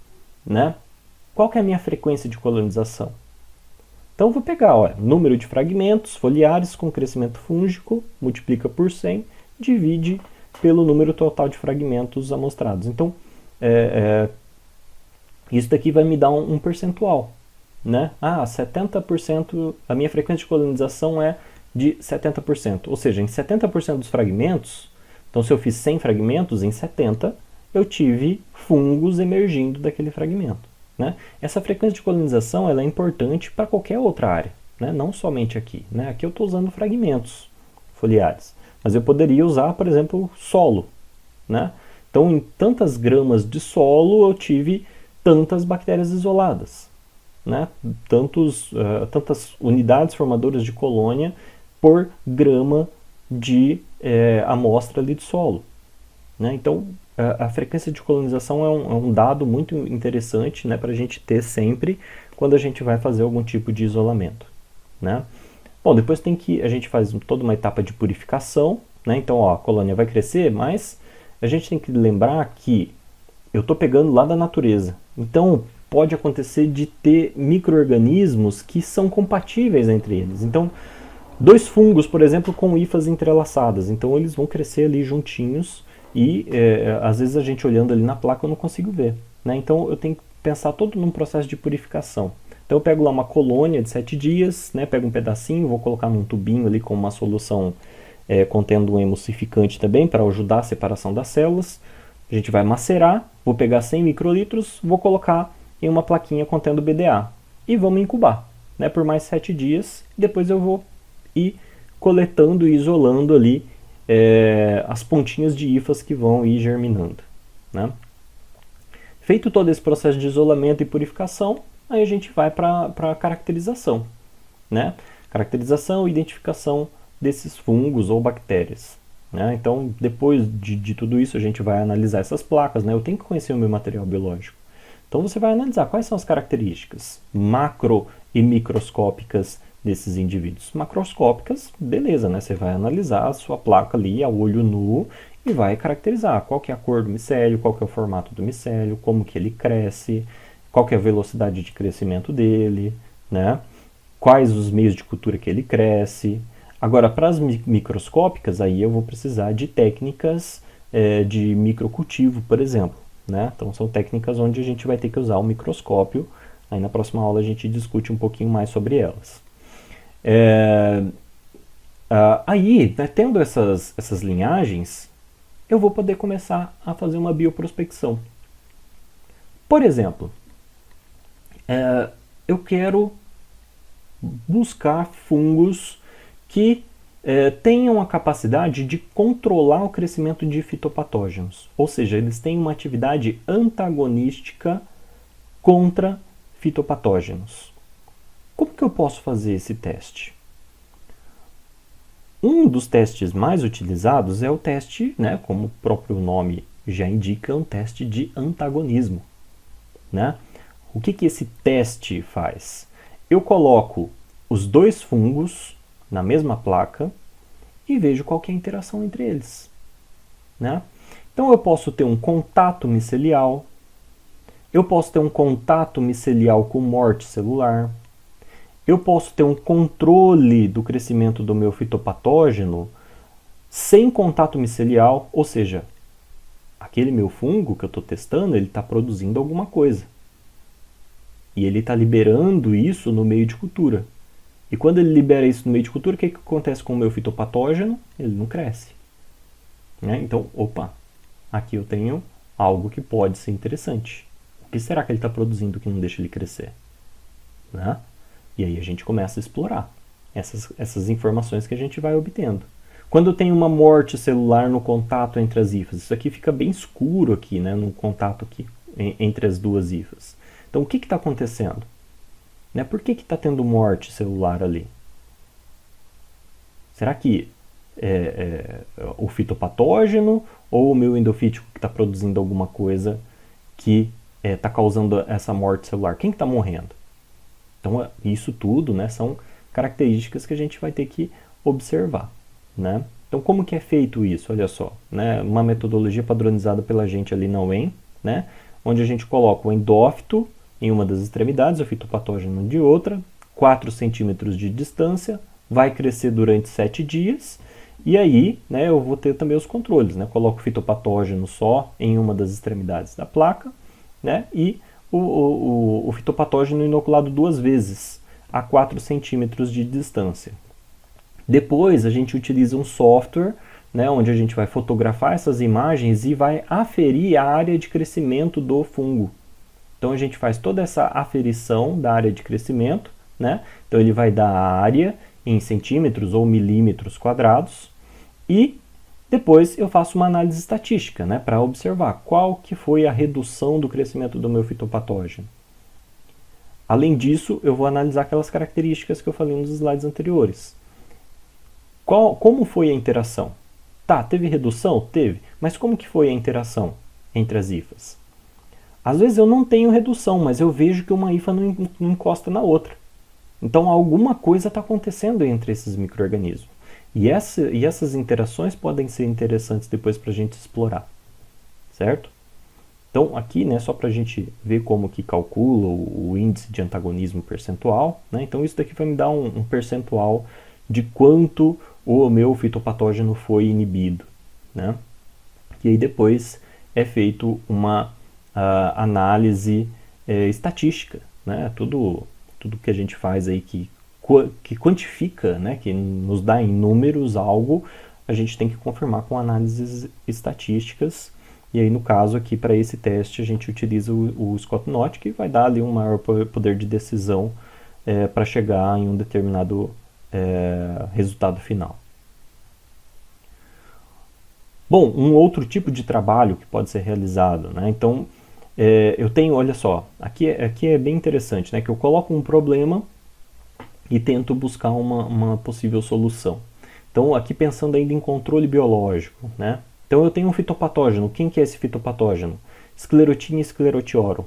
né? Qual que é a minha frequência de colonização? Então eu vou pegar, olha, número de fragmentos foliares com crescimento fúngico, multiplica por 100, divide pelo número total de fragmentos amostrados. Então, isso daqui vai me dar um percentual, né? 70%, a minha frequência de colonização é de 70%, ou seja, em 70% dos fragmentos, então se eu fiz 100 fragmentos, em 70 eu tive fungos emergindo daquele fragmento, né? Essa frequência de colonização ela é importante para qualquer outra área, né? Não somente aqui, né? Aqui eu estou usando fragmentos foliares, mas eu poderia usar, por exemplo, solo, né? Então em tantas gramas de solo eu tive tantas bactérias isoladas, né? Tantas unidades formadoras de colônia por grama de amostra ali de solo, né? Então a frequência de colonização é um dado muito interessante, né, para a gente ter sempre quando a gente vai fazer algum tipo de isolamento, né? Bom, depois a gente faz toda uma etapa de purificação, né? Então ó, a colônia vai crescer, mas a gente tem que lembrar que eu estou pegando lá da natureza, então pode acontecer de ter micro-organismos que são compatíveis entre eles. Então, 2 fungos, por exemplo, com hifas entrelaçadas. Então, eles vão crescer ali juntinhos e, às vezes, a gente olhando ali na placa eu não consigo ver, né? Então, eu tenho que pensar todo num processo de purificação. Então, eu pego lá uma colônia de 7 dias, né? Pego um pedacinho, vou colocar num tubinho ali com uma solução contendo um emulsificante também para ajudar a separação das células. A gente vai macerar, vou pegar 100 microlitros, vou colocar em uma plaquinha contendo BDA e vamos incubar, né, por mais 7 dias. Depois eu vou ir coletando e isolando ali as pontinhas de hifas que vão ir germinando, né? Feito todo esse processo de isolamento e purificação, aí a gente vai para a caracterização, né? Caracterização e identificação desses fungos ou bactérias, né? Então, depois de tudo isso, a gente vai analisar essas placas, né? Eu tenho que conhecer o meu material biológico. Então você vai analisar quais são as características macro e microscópicas desses indivíduos. Macroscópicas, beleza, né? Você vai analisar a sua placa ali a olho nu e vai caracterizar qual que é a cor do micélio, qual que é o formato do micélio, como que ele cresce, qual que é a velocidade de crescimento dele, né? Quais os meios de cultura que ele cresce. Agora, para as microscópicas, aí eu vou precisar de técnicas de microcultivo, por exemplo, né? Então são técnicas onde a gente vai ter que usar o microscópio. Aí na próxima aula a gente discute um pouquinho mais sobre elas. Aí, né, tendo essas linhagens, eu vou poder começar a fazer uma bioprospecção. Por exemplo, eu quero buscar fungos que tenham a capacidade de controlar o crescimento de fitopatógenos. Ou seja, eles têm uma atividade antagonística contra fitopatógenos. Como que eu posso fazer esse teste? Um dos testes mais utilizados é o teste, né, como o próprio nome já indica, um teste de antagonismo. Né? O que esse teste faz? Eu coloco os dois fungos na mesma placa e vejo qual que é a interação entre eles. Né? Então eu posso ter um contato micelial, eu posso ter um contato micelial com morte celular, eu posso ter um controle do crescimento do meu fitopatógeno sem contato micelial, ou seja, aquele meu fungo que eu estou testando, ele está produzindo alguma coisa. E ele está liberando isso no meio de cultura. E quando ele libera isso no meio de cultura, o que acontece com o meu fitopatógeno? Ele não cresce. Né? Então, opa, aqui eu tenho algo que pode ser interessante. O que será que ele está produzindo que não deixa ele crescer? Né? E aí a gente começa a explorar essas informações que a gente vai obtendo. Quando eu tenho uma morte celular no contato entre as hifas, isso aqui fica bem escuro aqui, né, no contato aqui, entre as duas hifas. Então o que está acontecendo? Né, por que está tendo morte celular ali? Será que é o fitopatógeno ou o meu endofítico que está produzindo alguma coisa que está causando essa morte celular? Quem está morrendo? Então isso tudo, né, são características que a gente vai ter que observar. Né? Então como que é feito isso? Olha só, né? Uma metodologia padronizada pela gente ali na UEM, né? Onde a gente coloca o endófito em uma das extremidades, o fitopatógeno de outra, 4 centímetros de distância, vai crescer durante 7 dias, e aí, né, eu vou ter também os controles, né? Coloco o fitopatógeno só em uma das extremidades da placa, né? E o fitopatógeno inoculado 2 vezes, a 4 centímetros de distância. Depois a gente utiliza um software, né, onde a gente vai fotografar essas imagens e vai aferir a área de crescimento do fungo. Então a gente faz toda essa aferição da área de crescimento, né? Então ele vai dar a área em centímetros ou milímetros quadrados e depois eu faço uma análise estatística, né, para observar qual que foi a redução do crescimento do meu fitopatógeno. Além disso, eu vou analisar aquelas características que eu falei nos slides anteriores. Como foi a interação? Tá, teve redução? Teve. Mas como que foi a interação entre as hifas? Às vezes eu não tenho redução, mas eu vejo que uma hifa não encosta na outra. Então alguma coisa está acontecendo entre esses micro-organismos. E essas interações podem ser interessantes depois para a gente explorar. Certo? Então aqui, né, só para a gente ver como que calcula o índice de antagonismo percentual. Né? Então isso daqui vai me dar um percentual de quanto o meu fitopatógeno foi inibido. Né? E aí depois é feito uma análise estatística. Né? Tudo que a gente faz aí que quantifica, né? Que nos dá em números algo, a gente tem que confirmar com análises estatísticas. E aí no caso aqui para esse teste a gente utiliza o Scott Knott, que vai dar ali um maior poder de decisão para chegar em um determinado resultado final. Bom, um outro tipo de trabalho que pode ser realizado, né? Então, eu tenho, olha só, aqui é bem interessante, né? Que eu coloco um problema e tento buscar uma possível solução. Então, aqui pensando ainda em controle biológico, né? Então, eu tenho um fitopatógeno. Quem que é esse fitopatógeno? Sclerotinia sclerotioro.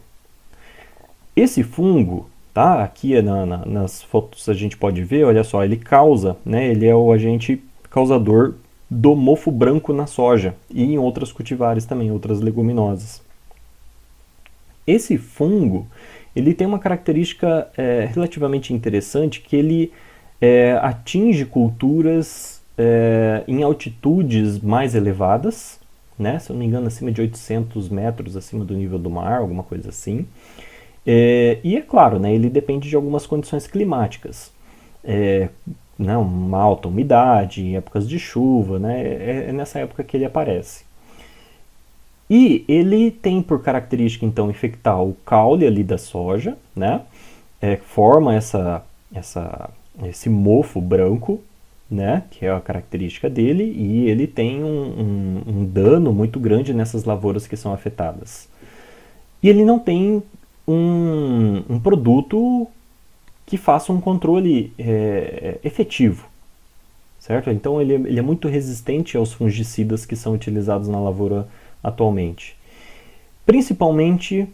Esse fungo, tá? Aqui nas fotos a gente pode ver, olha só, ele causa, né? Ele é o agente causador do mofo branco na soja e em outras cultivares também, outras leguminosas. Esse fungo, ele tem uma característica relativamente interessante, que ele atinge culturas em altitudes mais elevadas, né? Se eu não me engano, acima de 800 metros acima do nível do mar, alguma coisa assim. E é claro, né, ele depende de algumas condições climáticas. né, uma alta umidade, em épocas de chuva, né, é nessa época que ele aparece. E ele tem por característica, então, infectar o caule ali da soja, né, forma esse mofo branco, né, que é a característica dele, e ele tem um dano muito grande nessas lavouras que são afetadas. E ele não tem um produto que faça um controle efetivo, certo? Então ele é muito resistente aos fungicidas que são utilizados na lavoura atualmente. Principalmente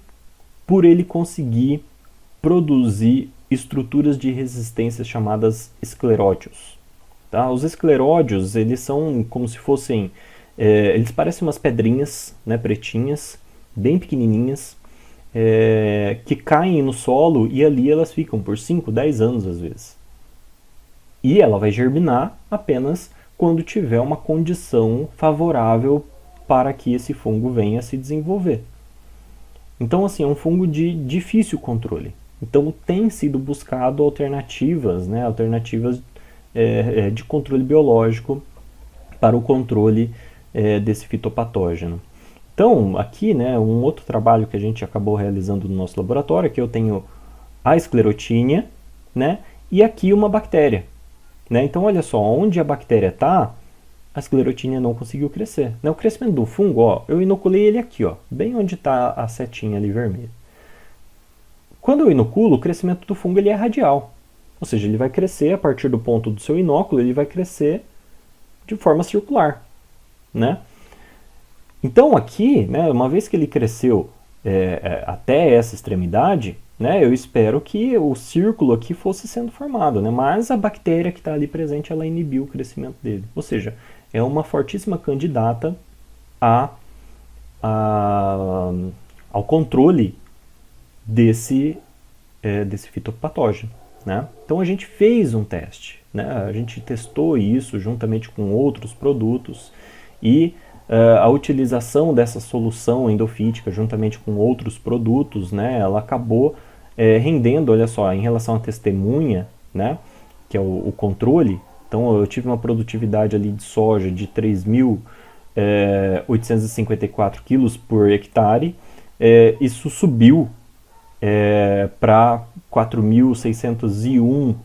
por ele conseguir produzir estruturas de resistência chamadas esclerótios. Tá? Os escleródios, eles são como se fossem, eles parecem umas pedrinhas, né, pretinhas, bem pequenininhas, que caem no solo e ali elas ficam por 5, 10 anos às vezes. E ela vai germinar apenas quando tiver uma condição favorável para que esse fungo venha a se desenvolver. Então, assim, é um fungo de difícil controle. Então, tem sido buscado alternativas, né, alternativas de controle biológico para o controle desse fitopatógeno. Então, aqui, né, um outro trabalho que a gente acabou realizando no nosso laboratório, que eu tenho a esclerotínia, né, e aqui uma bactéria. Né? Então, olha só, onde a bactéria está, a esclerotínia não conseguiu crescer. Né? O crescimento do fungo, ó, eu inoculei ele aqui, ó, bem onde está a setinha ali vermelha. Quando eu inoculo, o crescimento do fungo ele é radial. Ou seja, ele vai crescer a partir do ponto do seu inóculo, ele vai crescer de forma circular. Né? Então aqui, né, uma vez que ele cresceu até essa extremidade, né, eu espero que o círculo aqui fosse sendo formado, né, mas a bactéria que está ali presente, ela inibiu o crescimento dele. Ou seja, é uma fortíssima candidata ao controle desse fitopatógeno. Né? Então a gente fez um teste, né? A gente testou isso juntamente com outros produtos e a utilização dessa solução endofítica juntamente com outros produtos, né, ela acabou rendendo, olha só, em relação à testemunha, né, que é o controle. Então eu tive uma produtividade ali de soja de 3.854 quilos por hectare, isso subiu para 4.601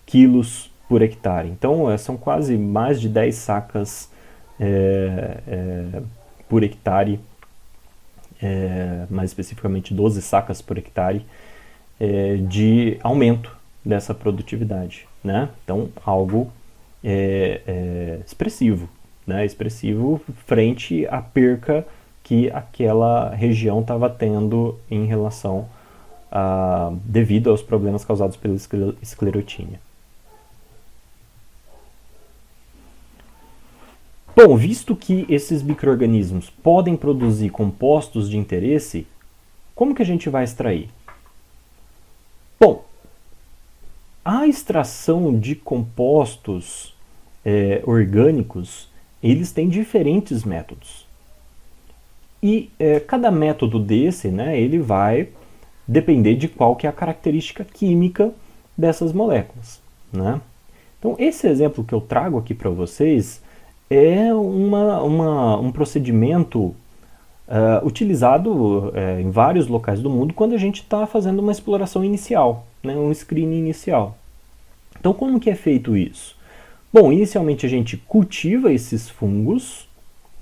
quilos por hectare. Então são quase mais de 10 sacas por hectare, mais especificamente 12 sacas por hectare, de aumento dessa produtividade. Né? Então, algo expressivo, né? Expressivo frente à perca que aquela região estava tendo em relação devido aos problemas causados pela esclerotínia. Bom, visto que esses micro-organismos podem produzir compostos de interesse, como que a gente vai extrair? Bom, a extração de compostos orgânicos, eles têm diferentes métodos. E cada método desse, né, ele vai depender de qual que é a característica química dessas moléculas. Né? Então, esse exemplo que eu trago aqui para vocês é um procedimento utilizado em vários locais do mundo quando a gente está fazendo uma exploração inicial, né, um screening inicial. Então, como que é feito isso? Bom, inicialmente a gente cultiva esses fungos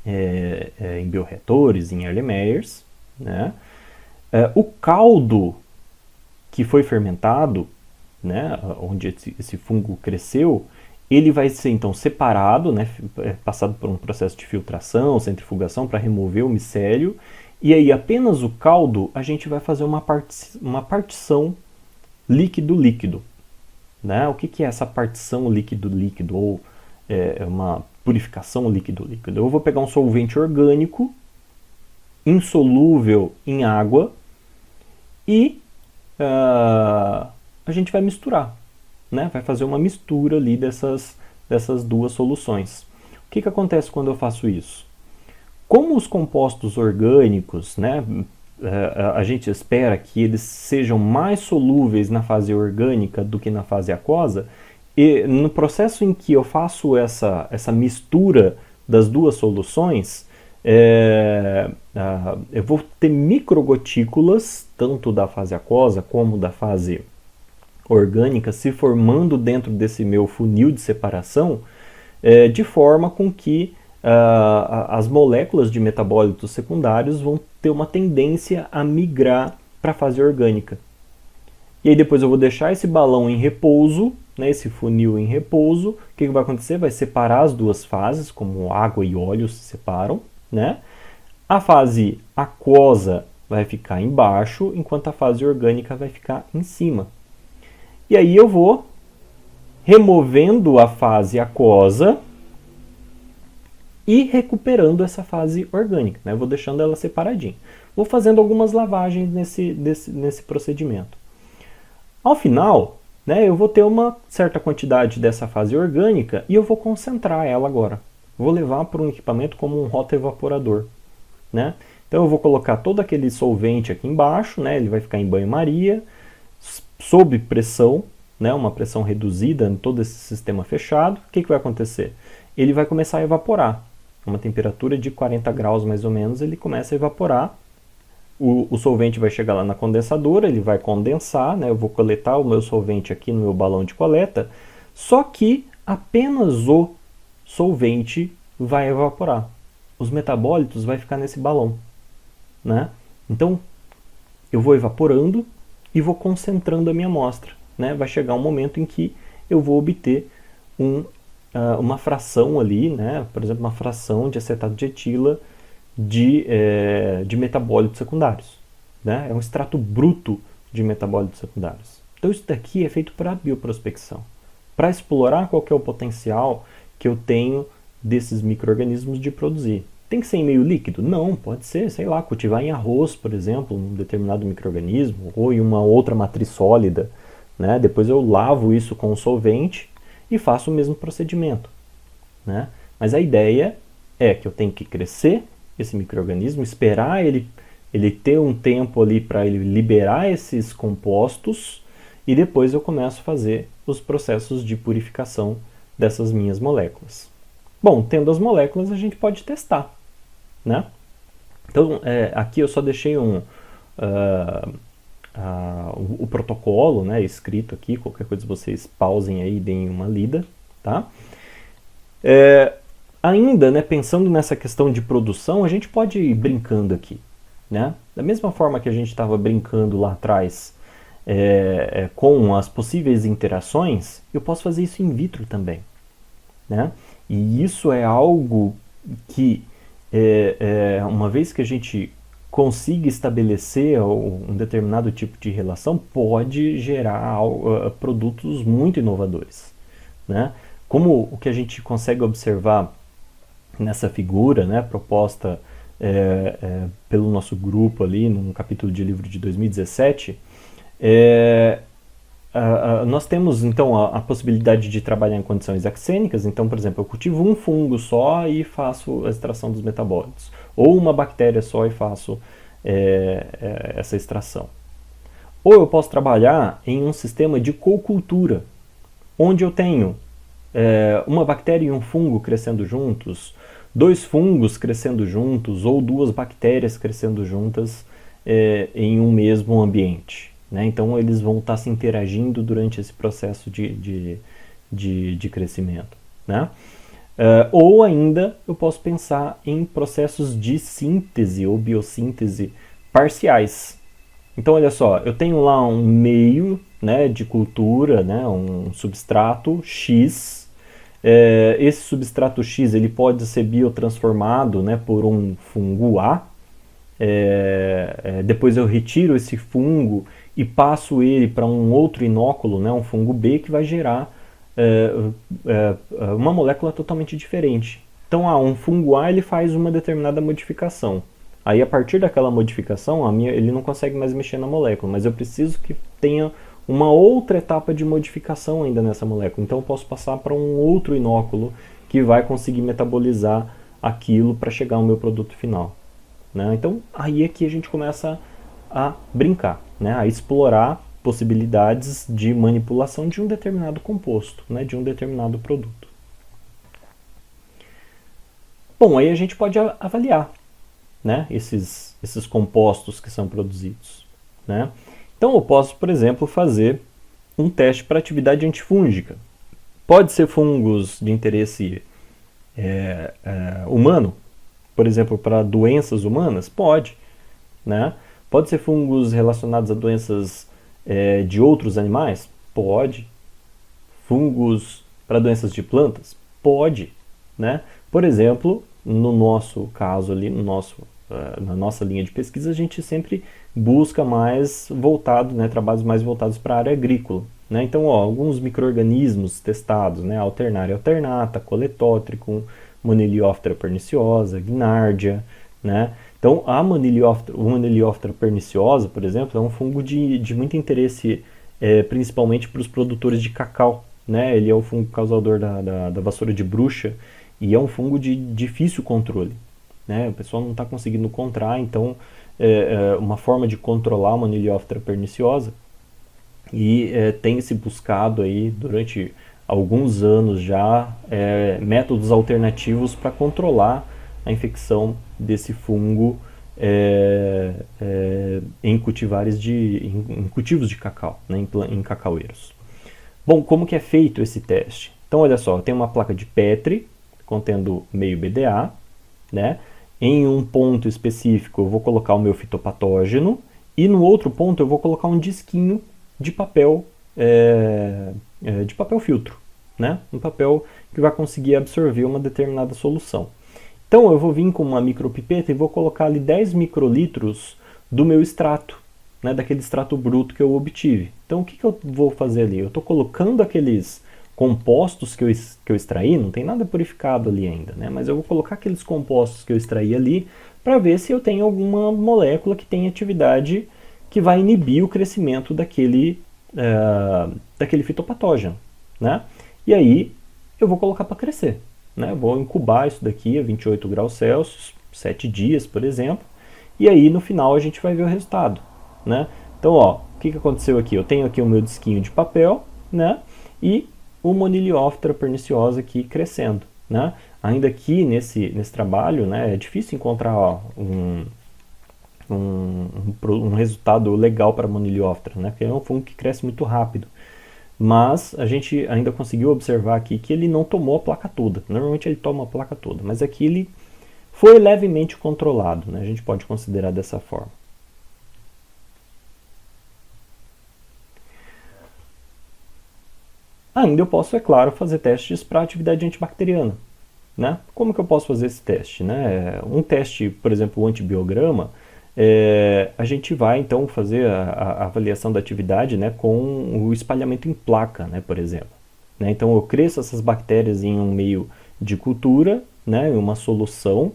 em bioreatores, em Erlenmeyers, né? O caldo que foi fermentado, né, onde esse fungo cresceu, ele vai ser então separado, né, passado por um processo de filtração, centrifugação para remover o micélio, e aí apenas o caldo a gente vai fazer uma partição líquido-líquido. Né? O que é essa partição líquido-líquido ou uma purificação líquido-líquido? Eu vou pegar um solvente orgânico insolúvel em água e a gente vai misturar. Né? Vai fazer uma mistura ali dessas duas soluções. O que acontece quando eu faço isso? Como os compostos orgânicos, né, a gente espera que eles sejam mais solúveis na fase orgânica do que na fase aquosa, E no processo em que eu faço essa mistura das duas soluções, eu vou ter microgotículas, tanto da fase aquosa como da fase orgânica, se formando dentro desse meu funil de separação, de forma com que as moléculas de metabólitos secundários vão ter uma tendência a migrar para a fase orgânica. E aí depois eu vou deixar esse balão em repouso, né, esse funil em repouso. O que vai acontecer? Vai separar as duas fases, como água e óleo se separam, né? A fase aquosa vai ficar embaixo, enquanto a fase orgânica vai ficar em cima. E aí eu vou removendo a fase aquosa e recuperando essa fase orgânica, né? Eu vou deixando ela separadinha. Vou fazendo algumas lavagens nesse procedimento. Ao final, né, eu vou ter uma certa quantidade dessa fase orgânica e eu vou concentrar ela agora. Vou levar para um equipamento como um rotoevaporador, né? Então eu vou colocar todo aquele solvente aqui embaixo, né? Ele vai ficar em banho-maria, sob pressão, né? Uma pressão reduzida em todo esse sistema fechado. O que vai acontecer? Ele vai começar a evaporar. Uma temperatura de 40 graus mais ou menos, ele começa a evaporar. O solvente vai chegar lá na condensadora, ele vai condensar, né? Eu vou coletar o meu solvente aqui no meu balão de coleta, só que apenas o solvente vai evaporar. Os metabólitos vai ficar nesse balão, né? Então, eu vou evaporando e vou concentrando a minha amostra, né? Vai chegar um momento em que eu vou obter uma fração ali, né? Por exemplo, uma fração de acetato de etila de metabólitos secundários, né? É um extrato bruto de metabólitos secundários. Então isso daqui é feito para bioprospecção, para explorar qual que é o potencial que eu tenho desses micro-organismos de produzir. Tem que ser em meio líquido? Não, pode ser, sei lá, cultivar em arroz, por exemplo, um determinado micro-organismo, ou em uma outra matriz sólida, né? Depois eu lavo isso com solvente e faço o mesmo procedimento, né? Mas a ideia é que eu tenho que crescer esse micro-organismo, esperar ele ter um tempo ali para ele liberar esses compostos e depois eu começo a fazer os processos de purificação dessas minhas moléculas. Bom, tendo as moléculas a gente pode testar, né? Então aqui eu só deixei o protocolo, né, escrito aqui, qualquer coisa vocês pausem aí e deem uma lida, tá? Ainda, né, pensando nessa questão de produção, a gente pode ir brincando aqui, né? Da mesma forma que a gente estava brincando lá atrás com as possíveis interações, eu posso fazer isso in vitro também, né? E isso é algo que, uma vez que a gente consiga estabelecer um determinado tipo de relação, pode gerar produtos muito inovadores, né? Como o que a gente consegue observar nessa figura, né, proposta pelo nosso grupo ali, num capítulo de livro de 2017, nós temos então a possibilidade de trabalhar em condições axênicas. Então, por exemplo, eu cultivo um fungo só e faço a extração dos metabólitos, ou uma bactéria só e faço essa extração. Ou eu posso trabalhar em um sistema de cocultura, onde eu tenho uma bactéria e um fungo crescendo juntos, 2 fungos crescendo juntos, ou 2 bactérias crescendo juntas em um mesmo ambiente, né? Então eles vão estar se interagindo durante esse processo de crescimento, né? Ou ainda eu posso pensar em processos de síntese ou biossíntese parciais. Então olha só, eu tenho lá um meio, né, de cultura, né, um substrato X. Esse substrato X ele pode ser biotransformado, né, por um fungo A. Depois eu retiro esse fungo e passo ele para um outro inóculo, né, um fungo B, que vai gerar uma molécula totalmente diferente. Então, um fungo A ele faz uma determinada modificação. Aí, a partir daquela modificação, ele não consegue mais mexer na molécula, mas eu preciso que tenha uma outra etapa de modificação ainda nessa molécula. Então eu posso passar para um outro inóculo que vai conseguir metabolizar aquilo para chegar ao meu produto final, né? Então aí é que a gente começa a brincar, né? A explorar possibilidades de manipulação de um determinado composto, né, de um determinado produto. Bom, aí a gente pode avaliar, né, esses compostos que são produzidos, né? Então eu posso, por exemplo, fazer um teste para atividade antifúngica. Pode ser fungos de interesse humano, por exemplo, para doenças humanas? Pode, né? Pode ser fungos relacionados a doenças de outros animais? Pode. Fungos para doenças de plantas? Pode, né? Por exemplo, no nosso caso ali, na nossa linha de pesquisa, a gente sempre busca mais voltado, né, trabalhos mais voltados para a área agrícola, né? Então, alguns micro-organismos testados, né, Alternaria alternata, Coletótricum, Monilióptera perniciosa, Guinardia, né? Então, o Monilióptera perniciosa, por exemplo, é um fungo de muito interesse, principalmente para os produtores de cacau, né? Ele é o fungo causador da vassoura de bruxa e é um fungo de difícil controle, né? O pessoal não está conseguindo encontrar, então uma forma de controlar a Monilióptera perniciosa e tem se buscado aí durante alguns anos já métodos alternativos para controlar a infecção desse fungo em cultivos de cacau, né, em cacaueiros. Bom, como que é feito esse teste? Então, olha só, tem uma placa de Petri contendo meio BDA, né? Em um ponto específico eu vou colocar o meu fitopatógeno e no outro ponto eu vou colocar um disquinho de papel filtro, né? Um papel que vai conseguir absorver uma determinada solução. Então eu vou vir com uma micropipeta e vou colocar ali 10 microlitros do meu extrato, né? Daquele extrato bruto que eu obtive. Então o que eu vou fazer ali? Eu estou colocando aqueles compostos que eu extraí, não tem nada purificado ali ainda, né? Mas eu vou colocar aqueles compostos que eu extraí ali para ver se eu tenho alguma molécula que tem atividade que vai inibir o crescimento daquele fitopatógeno, né? E aí eu vou colocar para crescer, né? Eu vou incubar isso daqui a 28 graus Celsius, 7 dias, por exemplo, e aí no final a gente vai ver o resultado, né? Então, ó, o que aconteceu aqui? Eu tenho aqui o meu disquinho de papel, né? E o Monilióptera perniciosa aqui crescendo, né? Ainda aqui nesse trabalho, né, é difícil encontrar um resultado legal para Monilióptera, né? Porque é um fungo que cresce muito rápido. Mas a gente ainda conseguiu observar aqui que ele não tomou a placa toda. Normalmente ele toma a placa toda, mas aqui ele foi levemente controlado, né? A gente pode considerar dessa forma. Ainda eu posso, é claro, fazer testes para atividade antibacteriana, né? Como que eu posso fazer esse teste, né? Um teste, por exemplo, o antibiograma, a gente vai então fazer a avaliação da atividade, né, com o espalhamento em placa, né, por exemplo. Né? Então eu cresço essas bactérias em um meio de cultura, né, em uma solução,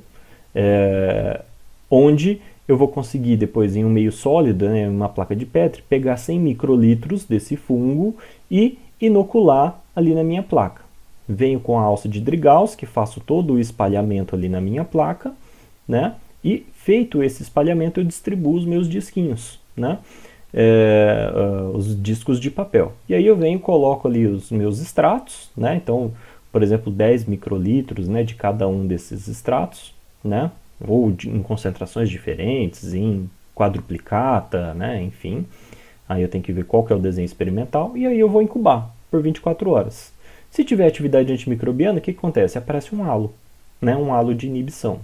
onde eu vou conseguir depois em um meio sólido, né, uma placa de Petri, pegar 100 microlitros desse fungo e inocular ali na minha placa. Venho com a alça de Driegaus, que faço todo o espalhamento ali na minha placa, né? E feito esse espalhamento eu distribuo os meus disquinhos, né? Os discos de papel. E aí eu venho e coloco ali os meus extratos, né? Então, por exemplo, 10 microlitros, né, de cada um desses extratos, né? Ou em concentrações diferentes, em quadruplicata, né? Enfim. Aí eu tenho que ver qual que é o desenho experimental e aí eu vou incubar por 24 horas. Se tiver atividade antimicrobiana, o que acontece? Aparece um halo, né? Um halo de inibição.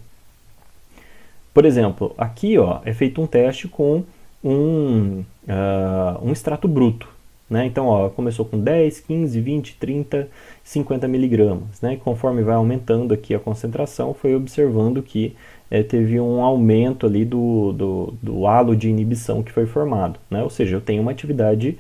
Por exemplo, aqui ó, é feito um teste com um extrato bruto. Né? Então, ó, começou com 10, 15, 20, 30, 50 miligramas. Né? E conforme vai aumentando aqui a concentração, foi observando que teve um aumento ali do halo de inibição que foi formado. Né? Ou seja, eu tenho uma atividade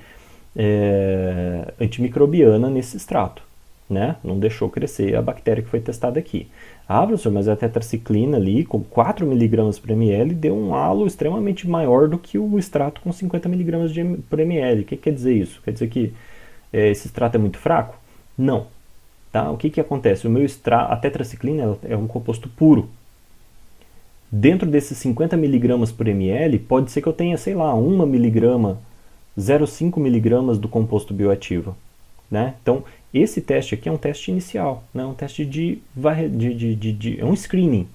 antimicrobiana nesse extrato. Né? Não deixou crescer a bactéria que foi testada aqui. Ah, professor, mas a tetraciclina ali, com 4 mg por ml, deu um halo extremamente maior do que o extrato com 50 mg por ml. O que quer dizer isso? Quer dizer que esse extrato é muito fraco? Não. Tá? O que acontece? A tetraciclina é um composto puro. Dentro desses 50 mg por ml, pode ser que eu tenha, sei lá, 1 miligrama 0,5 miligramas do composto bioativo, né? Então, esse teste aqui é um teste inicial, né? Um teste é um screening,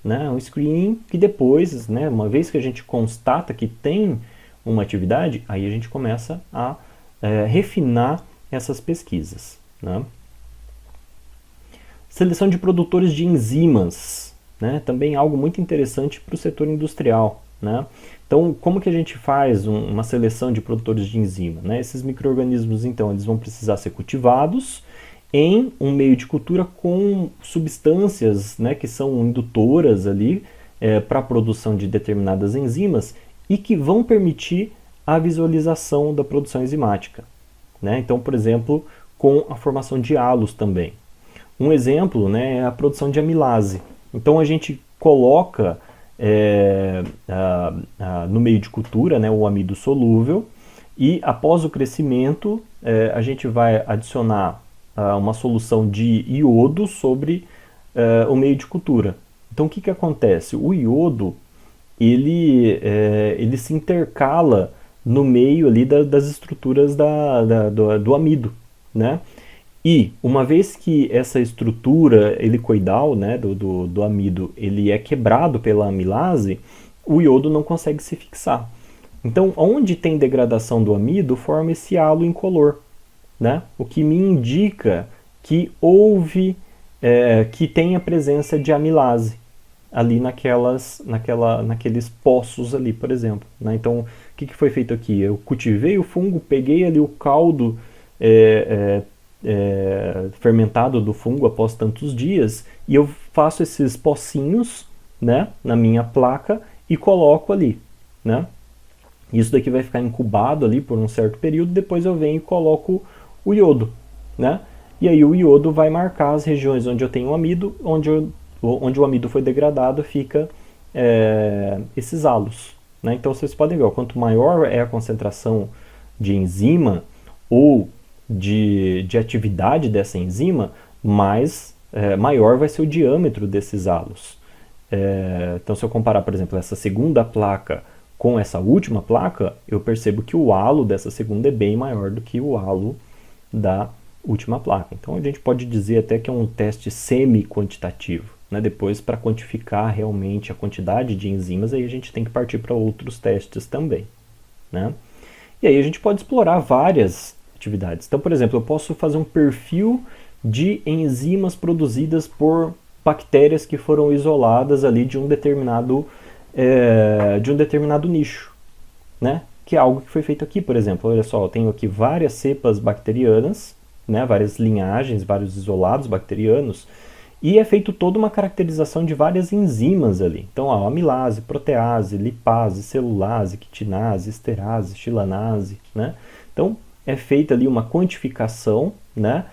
né? Um screening que depois, né, uma vez que a gente constata que tem uma atividade, aí a gente começa a refinar essas pesquisas, né? Seleção de produtores de enzimas, né? Também algo muito interessante para o setor industrial, né? Então, como que a gente faz uma seleção de produtores de enzima, né? Esses micro-organismos, então, eles vão precisar ser cultivados em um meio de cultura com substâncias, né, que são indutoras ali para a produção de determinadas enzimas e que vão permitir a visualização da produção enzimática, né? Então, por exemplo, com a formação de halos também. Um exemplo, né, é a produção de amilase. Então a gente coloca no meio de cultura, né, o amido solúvel e após o crescimento a gente vai adicionar uma solução de iodo sobre o meio de cultura. Então o que acontece? O iodo ele se intercala no meio ali das estruturas do amido, né? E uma vez que essa estrutura helicoidal, né, do amido ele é quebrado pela amilase, o iodo não consegue se fixar. Então, onde tem degradação do amido, forma esse halo incolor, né? O que me indica que houve, que tem a presença de amilase ali naqueles poços ali, por exemplo, né? Então, o que foi feito aqui? Eu cultivei o fungo, peguei ali o caldo fermentado do fungo após tantos dias e eu faço esses pocinhos, né, na minha placa e coloco ali, né? Isso daqui vai ficar incubado ali por um certo período, depois eu venho e coloco o iodo, né? E aí o iodo vai marcar as regiões onde eu tenho amido, onde o amido foi degradado, fica esses halos, né? Então vocês podem ver, ó, quanto maior é a concentração de enzima ou de atividade dessa enzima, maior vai ser o diâmetro desses halos. Então, se eu comparar, por exemplo, essa segunda placa com essa última placa, eu percebo que o halo dessa segunda é bem maior do que o halo da última placa. Então, a gente pode dizer até que é um teste semi-quantitativo, né? Depois, para quantificar realmente a quantidade de enzimas, aí a gente tem que partir para outros testes também, né? E aí a gente pode explorar várias atividades. Então, por exemplo, eu posso fazer um perfil de enzimas produzidas por bactérias que foram isoladas ali de um determinado nicho, né? Que é algo que foi feito aqui, por exemplo. Olha só, eu tenho aqui várias cepas bacterianas, né? Várias linhagens, vários isolados bacterianos, e é feito toda uma caracterização de várias enzimas ali. Então, amilase, protease, lipase, celulase, quitinase, esterase, chilanase, né? Então, é feita ali uma quantificação, né,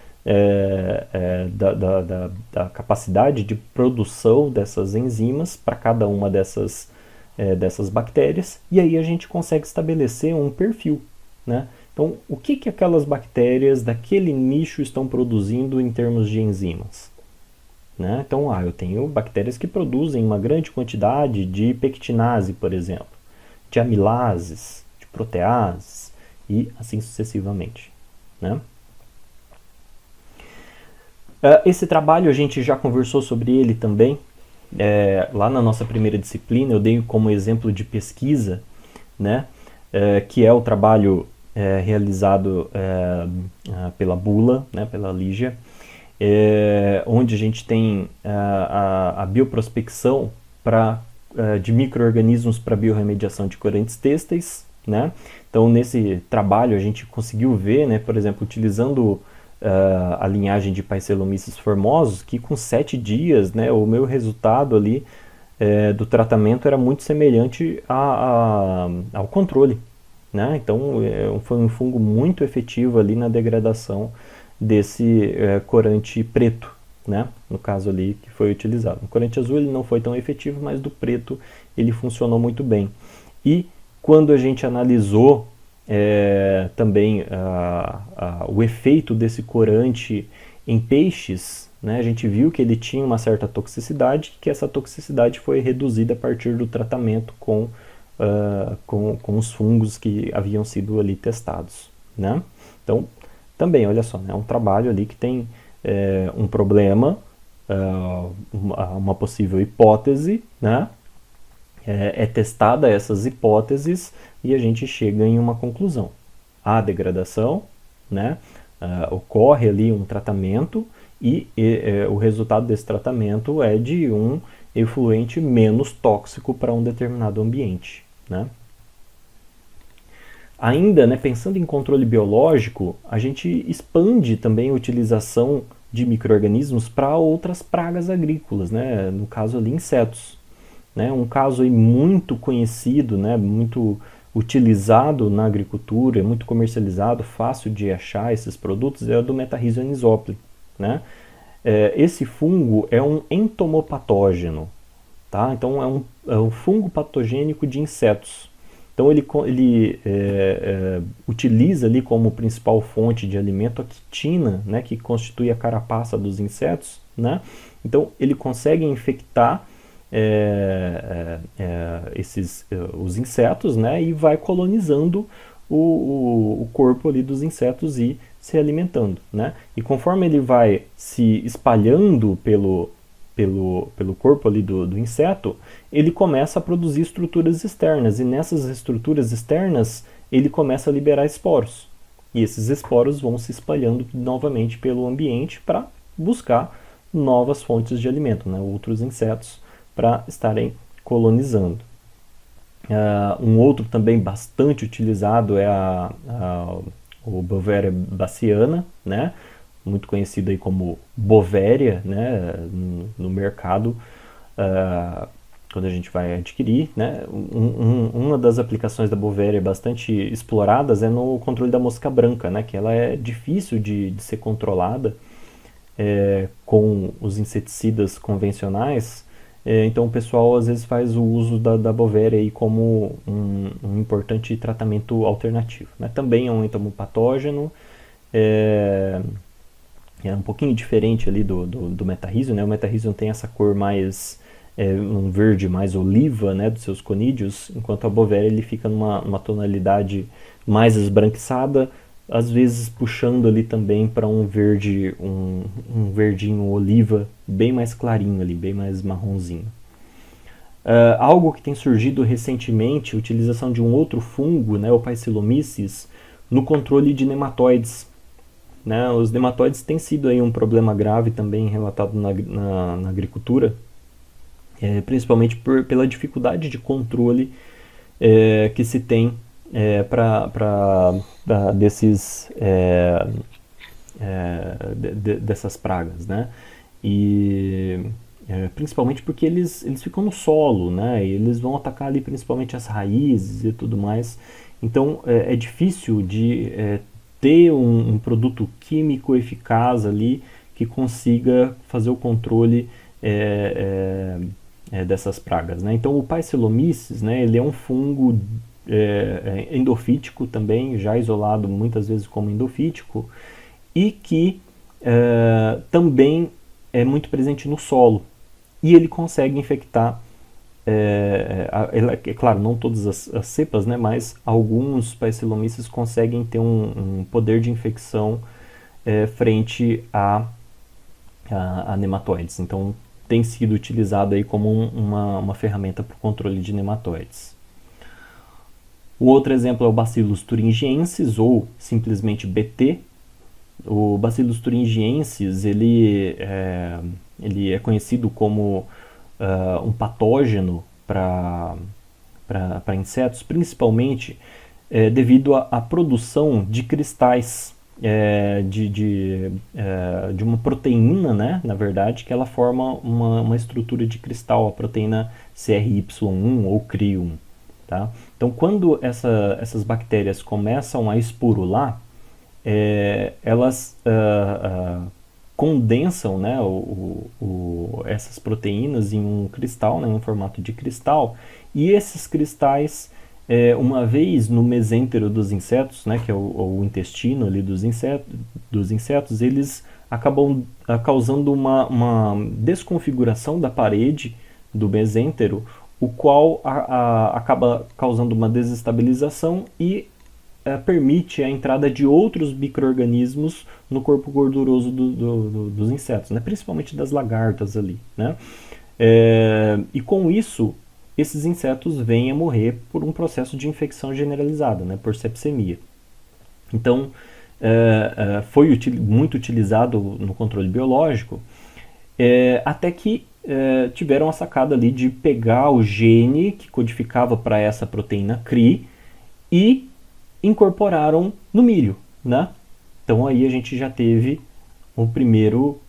da capacidade de produção dessas enzimas para cada uma dessas bactérias, e aí a gente consegue estabelecer um perfil, né? Então, o que aquelas bactérias daquele nicho estão produzindo em termos de enzimas? Né? Então, eu tenho bactérias que produzem uma grande quantidade de pectinase, por exemplo, de amilases, de proteases, e assim sucessivamente, né? Esse trabalho a gente já conversou sobre ele também, lá na nossa primeira disciplina eu dei como exemplo de pesquisa, né? Que é o trabalho realizado pela Bula, né? Pela Lígia, onde a gente tem a bioprospecção de micro-organismos para biorremediação de corantes têxteis, né? Então, nesse trabalho, a gente conseguiu ver, né, por exemplo, utilizando a linhagem de Paecilomyces formosus, que com 7 dias, né, o meu resultado ali do tratamento era muito semelhante ao controle, né? Então, foi um fungo muito efetivo ali na degradação desse corante preto, né? No caso ali que foi utilizado. O corante azul ele não foi tão efetivo, mas do preto ele funcionou muito bem. E quando a gente analisou também o efeito desse corante em peixes, né, a gente viu que ele tinha uma certa toxicidade, que essa toxicidade foi reduzida a partir do tratamento com com os fungos que haviam sido ali testados, né? Então, também, olha só, né, é um trabalho ali que tem um problema, uma possível hipótese, né? É testada essas hipóteses e a gente chega em uma conclusão. Há degradação, né? Ocorre ali um tratamento e o resultado desse tratamento é de um efluente menos tóxico para um determinado ambiente, né? Ainda, né, pensando em controle biológico, a gente expande também a utilização de micro-organismos para outras pragas agrícolas, né? No caso ali, insetos. Né? Um caso aí muito conhecido, né, muito utilizado na agricultura, muito comercializado, fácil de achar esses produtos, é o do Metarrhizium anisopli, né? Esse fungo é um entomopatógeno, tá? Então é um fungo patogênico de insetos. Então ele utiliza ali como principal fonte de alimento a quitina, né, que constitui a carapaça dos insetos, né? Então ele consegue infectar os insetos, né, e vai colonizando o corpo ali dos insetos e se alimentando, né? E conforme ele vai se espalhando pelo corpo ali do inseto, ele começa a produzir estruturas externas, e nessas estruturas externas ele começa a liberar esporos. E esses esporos vão se espalhando novamente pelo ambiente para buscar novas fontes de alimento, né, outros insetos para estarem colonizando. Um outro também bastante utilizado é o Beauveria bassiana, né? Muito conhecido aí como Bovéria, né? No mercado, quando a gente vai adquirir, né? Uma das aplicações da Bovéria bastante exploradas é no controle da mosca branca, né? Que ela é difícil de ser controlada com os inseticidas convencionais. Então o pessoal às vezes faz o uso da Bovéria aí como um importante tratamento alternativo, né? Também é um entomopatógeno, é um pouquinho diferente ali do Metarrhizium, né? O Metarrhizium tem essa cor mais, um verde mais oliva, né, dos seus conídeos, enquanto a Bovéria ele fica numa tonalidade mais esbranquiçada, às vezes puxando ali também para um verde, um verdinho oliva bem mais clarinho ali, bem mais marronzinho. Algo que tem surgido recentemente, a utilização de um outro fungo, né, o Paecilomyces, no controle de nematóides. Né? Os nematóides têm sido aí um problema grave também relatado na agricultura, principalmente pela dificuldade de controle que se tem dessas pragas, né? E principalmente porque eles ficam no solo, né? E eles vão atacar ali principalmente as raízes e tudo mais. Então é difícil de ter um produto químico eficaz ali que consiga fazer o controle dessas pragas, né? Então o Paecilomyces, né? Ele é um fungo endofítico também, já isolado muitas vezes como endofítico, e que também é muito presente no solo, e ele consegue infectar, claro, não todas as cepas, né, mas alguns Paecilomyces conseguem ter um poder de infecção frente a nematóides, então tem sido utilizado aí como uma ferramenta para o controle de nematóides. O outro exemplo é o Bacillus thuringiensis, ou simplesmente BT. O Bacillus thuringiensis ele é conhecido como um patógeno para insetos, principalmente devido à produção de cristais de uma proteína, né, na verdade, que ela forma uma estrutura de cristal, a proteína CRY1 ou CRI1. Tá? Então, quando essas bactérias começam a esporular, elas condensam, né, essas proteínas em um cristal, né, em um formato de cristal, e esses cristais, uma vez no mesêntero dos insetos, né, que é o intestino ali dos insetos, eles acabam causando uma desconfiguração da parede do mesêntero, o qual acaba causando uma desestabilização e permite a entrada de outros micro-organismos no corpo gorduroso dos insetos, né? Principalmente das lagartas ali, né? E com isso, esses insetos vêm a morrer por um processo de infecção generalizada, né? Por sepsemia. Então, foi muito utilizado no controle biológico, até que tiveram a sacada ali de pegar o gene que codificava para essa proteína CRI e incorporaram no milho, né? Então aí a gente já teve o primeiro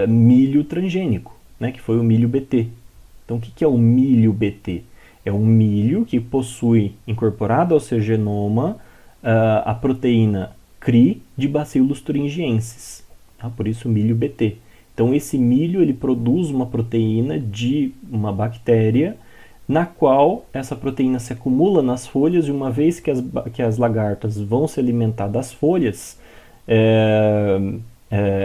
milho transgênico, né? Que foi o milho BT. Então o que é o milho BT? É um milho que possui incorporado ao seu genoma a proteína CRI de Bacillus thuringiensis, tá? Por isso milho BT. Então esse milho ele produz uma proteína de uma bactéria na qual essa proteína se acumula nas folhas e uma vez que as lagartas vão se alimentar das folhas,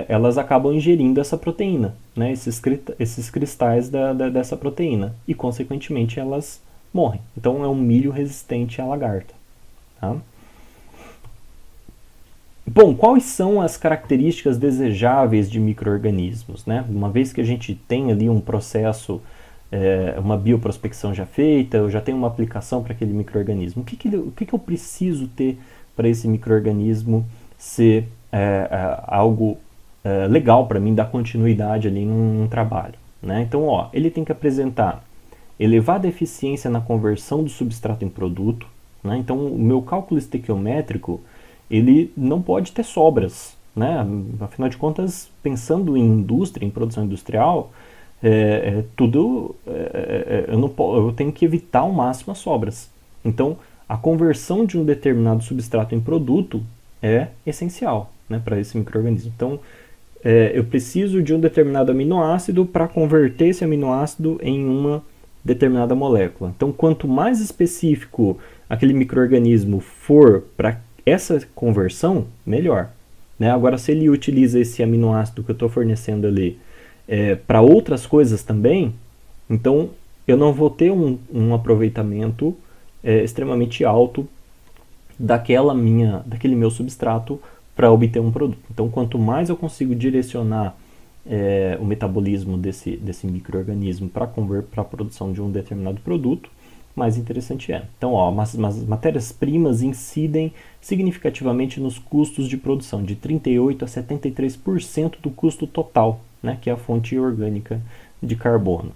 elas acabam ingerindo essa proteína, né, esses cristais dessa proteína e consequentemente elas morrem. Então é um milho resistente à lagarta. Tá? Bom, quais são as características desejáveis de micro-organismos, né? Uma vez que a gente tem ali um processo, uma bioprospecção já feita, eu já tenho uma aplicação para aquele micro-organismo, o que eu preciso ter para esse micro-organismo ser algo legal para mim, dar continuidade ali num trabalho, né? Então, ele tem que apresentar elevada eficiência na conversão do substrato em produto, né? Então, o meu cálculo estequiométrico ele não pode ter sobras, né? Afinal de contas, pensando em indústria, em produção industrial, eu tenho que evitar ao máximo as sobras. Então, a conversão de um determinado substrato em produto é essencial, né, para esse micro-organismo. Então, eu preciso de um determinado aminoácido para converter esse aminoácido em uma determinada molécula. Então, quanto mais específico aquele micro-organismo for para essa conversão, melhor. Né? Agora, se ele utiliza esse aminoácido que eu estou fornecendo ali para outras coisas também, então eu não vou ter um aproveitamento extremamente alto daquele meu substrato para obter um produto. Então, quanto mais eu consigo direcionar o metabolismo desse micro-organismo para a produção de um determinado produto, mais interessante é. Então, as matérias-primas incidem significativamente nos custos de produção, de 38% a 73% do custo total, né, que é a fonte orgânica de carbono.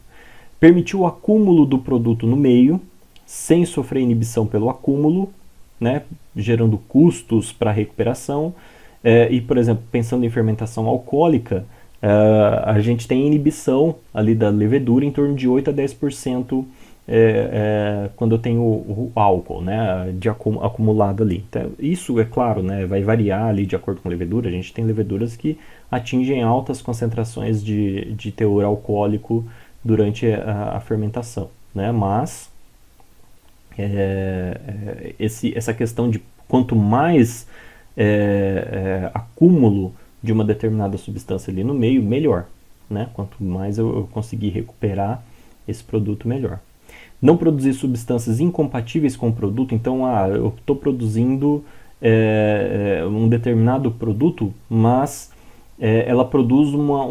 Permitiu o acúmulo do produto no meio, sem sofrer inibição pelo acúmulo, né, gerando custos para recuperação. E, por exemplo, pensando em fermentação alcoólica, a gente tem inibição ali da levedura em torno de 8% a 10% quando eu tenho o álcool, né, acumulado ali. Então, isso, é claro, né, vai variar ali de acordo com a levedura. A gente tem leveduras que atingem altas concentrações de teor alcoólico durante a fermentação, né, mas essa questão de quanto mais acúmulo de uma determinada substância ali no meio, melhor, né? Quanto mais eu conseguir recuperar esse produto, melhor. Não produzir substâncias incompatíveis com o produto. Então, eu estou produzindo um determinado produto, mas ela produz uma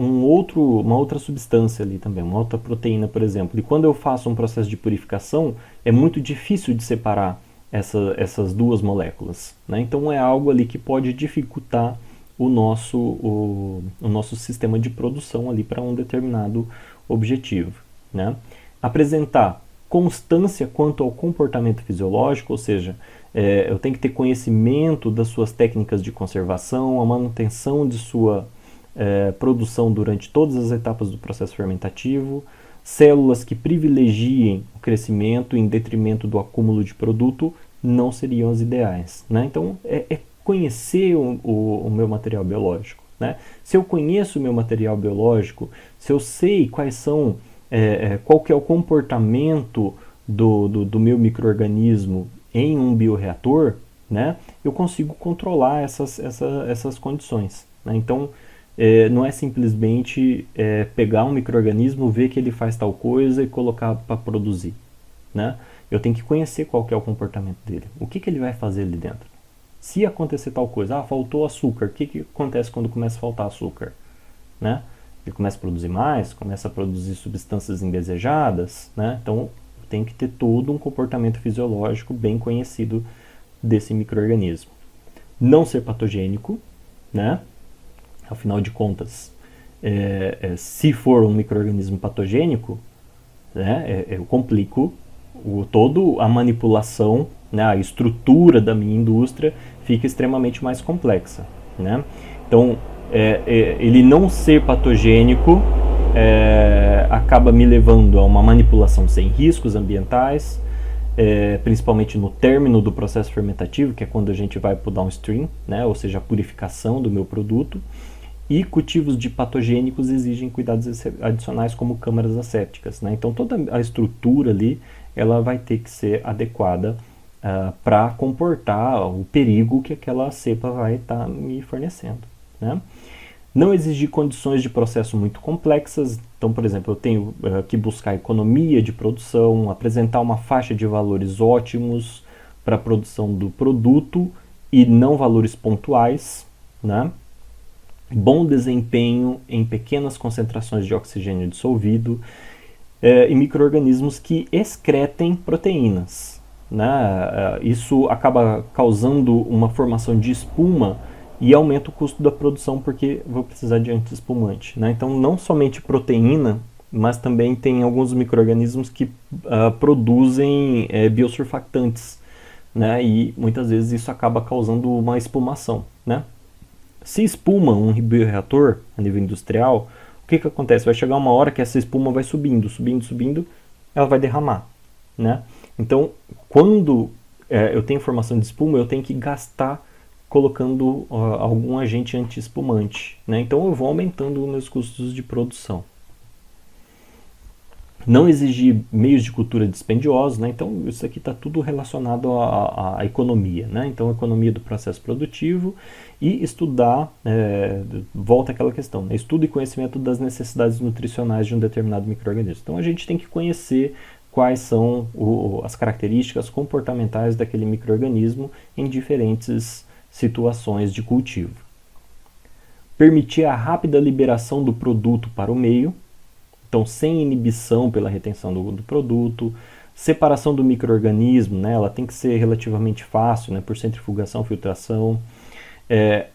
outra substância ali também, uma outra proteína, por exemplo. E quando eu faço um processo de purificação, é muito difícil de separar essas duas moléculas, né? Então, é algo ali que pode dificultar o nosso sistema de produção ali para um determinado objetivo, né? Apresentar constância quanto ao comportamento fisiológico, ou seja, eu tenho que ter conhecimento das suas técnicas de conservação, a manutenção de sua produção durante todas as etapas do processo fermentativo, células que privilegiem o crescimento em detrimento do acúmulo de produto não seriam as ideais, né? Então, conhecer o meu material biológico, né? Se eu conheço o meu material biológico, se eu sei qual que é o comportamento do meu micro-organismo em um bioreator, né, eu consigo controlar essas condições, né? Então, não é simplesmente pegar um micro-organismo, ver que ele faz tal coisa e colocar para produzir, né? Eu tenho que conhecer qual que é o comportamento dele, o que ele vai fazer ali dentro. Se acontecer tal coisa, faltou açúcar, o que acontece quando começa a faltar açúcar? Né? Ele começa a produzir mais, começa a produzir substâncias indesejadas, né? Então tem que ter todo um comportamento fisiológico bem conhecido desse micro-organismo. Não ser patogênico, né? Afinal de contas, se for um micro-organismo patogênico, né, eu complico toda a manipulação, né, a estrutura da minha indústria fica extremamente mais complexa, né? Então, ele não ser patogênico acaba me levando a uma manipulação sem riscos ambientais, principalmente no término do processo fermentativo, que é quando a gente vai para o downstream, né, ou seja, a purificação do meu produto. E cultivos de patogênicos exigem cuidados adicionais como câmaras assépticas, né? Então toda a estrutura ali ela vai ter que ser adequada para comportar o perigo que aquela cepa vai estar me fornecendo, né? Não exigir condições de processo muito complexas. Então, por exemplo, eu tenho que buscar economia de produção, apresentar uma faixa de valores ótimos para a produção do produto e não valores pontuais, né? Bom desempenho em pequenas concentrações de oxigênio dissolvido e micro-organismos que excretem proteínas, né? Isso acaba causando uma formação de espuma e aumenta o custo da produção porque vou precisar de anti-espumante, né? Então não somente proteína, mas também tem alguns micro-organismos que produzem biosurfactantes, né? E muitas vezes isso acaba causando uma espumação, né? Se espuma um bioreator a nível industrial, o que acontece? Vai chegar uma hora que essa espuma vai subindo, ela vai derramar, né? Então, quando eu tenho formação de espuma, eu tenho que gastar colocando algum agente anti-espumante, né? Então eu vou aumentando os meus custos de produção. Não exigir meios de cultura dispendiosos, né? Então isso aqui está tudo relacionado à economia, né? Então economia do processo produtivo e estudar, volta àquela questão, né? Estudo e conhecimento das necessidades nutricionais de um determinado micro-organismo. Então a gente tem que conhecer quais são as características comportamentais daquele micro-organismo em diferentes situações de cultivo. Permitir a rápida liberação do produto para o meio, então sem inibição pela retenção do produto, separação do micro-organismo, né, ela tem que ser relativamente fácil, né, por centrifugação, filtração.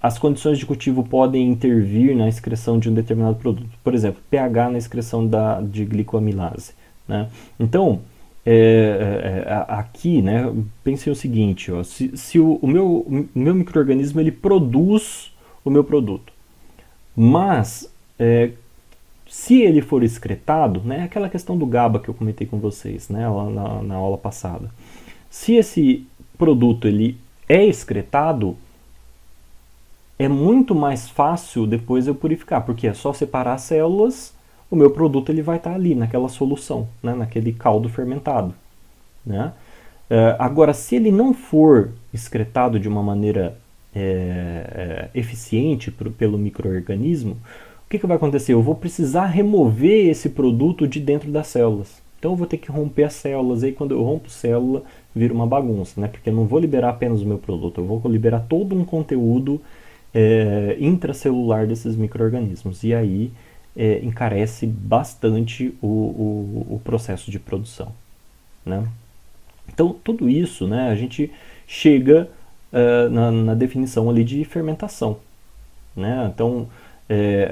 As condições de cultivo podem intervir na excreção de um determinado produto, por exemplo, pH na excreção de glicoamilase, né? Então, aqui, né, pensem o seguinte, ó, se o meu micro-organismo ele produz o meu produto, mas se ele for excretado, né, aquela questão do GABA que eu comentei com vocês, né, lá na aula passada. Se esse produto ele é excretado, é muito mais fácil depois eu purificar, porque é só separar as células, o meu produto ele vai estar ali, naquela solução, né, naquele caldo fermentado, né? Agora, se ele não for excretado de uma maneira eficiente pelo micro-organismo, o que vai acontecer? Eu vou precisar remover esse produto de dentro das células. Então eu vou ter que romper as células, e aí quando eu rompo célula, vira uma bagunça, né? Porque eu não vou liberar apenas o meu produto, eu vou liberar todo um conteúdo intracelular desses micro-organismos. E aí encarece bastante o processo de produção, né? Então tudo isso, né, a gente chega na definição ali de fermentação, né? Então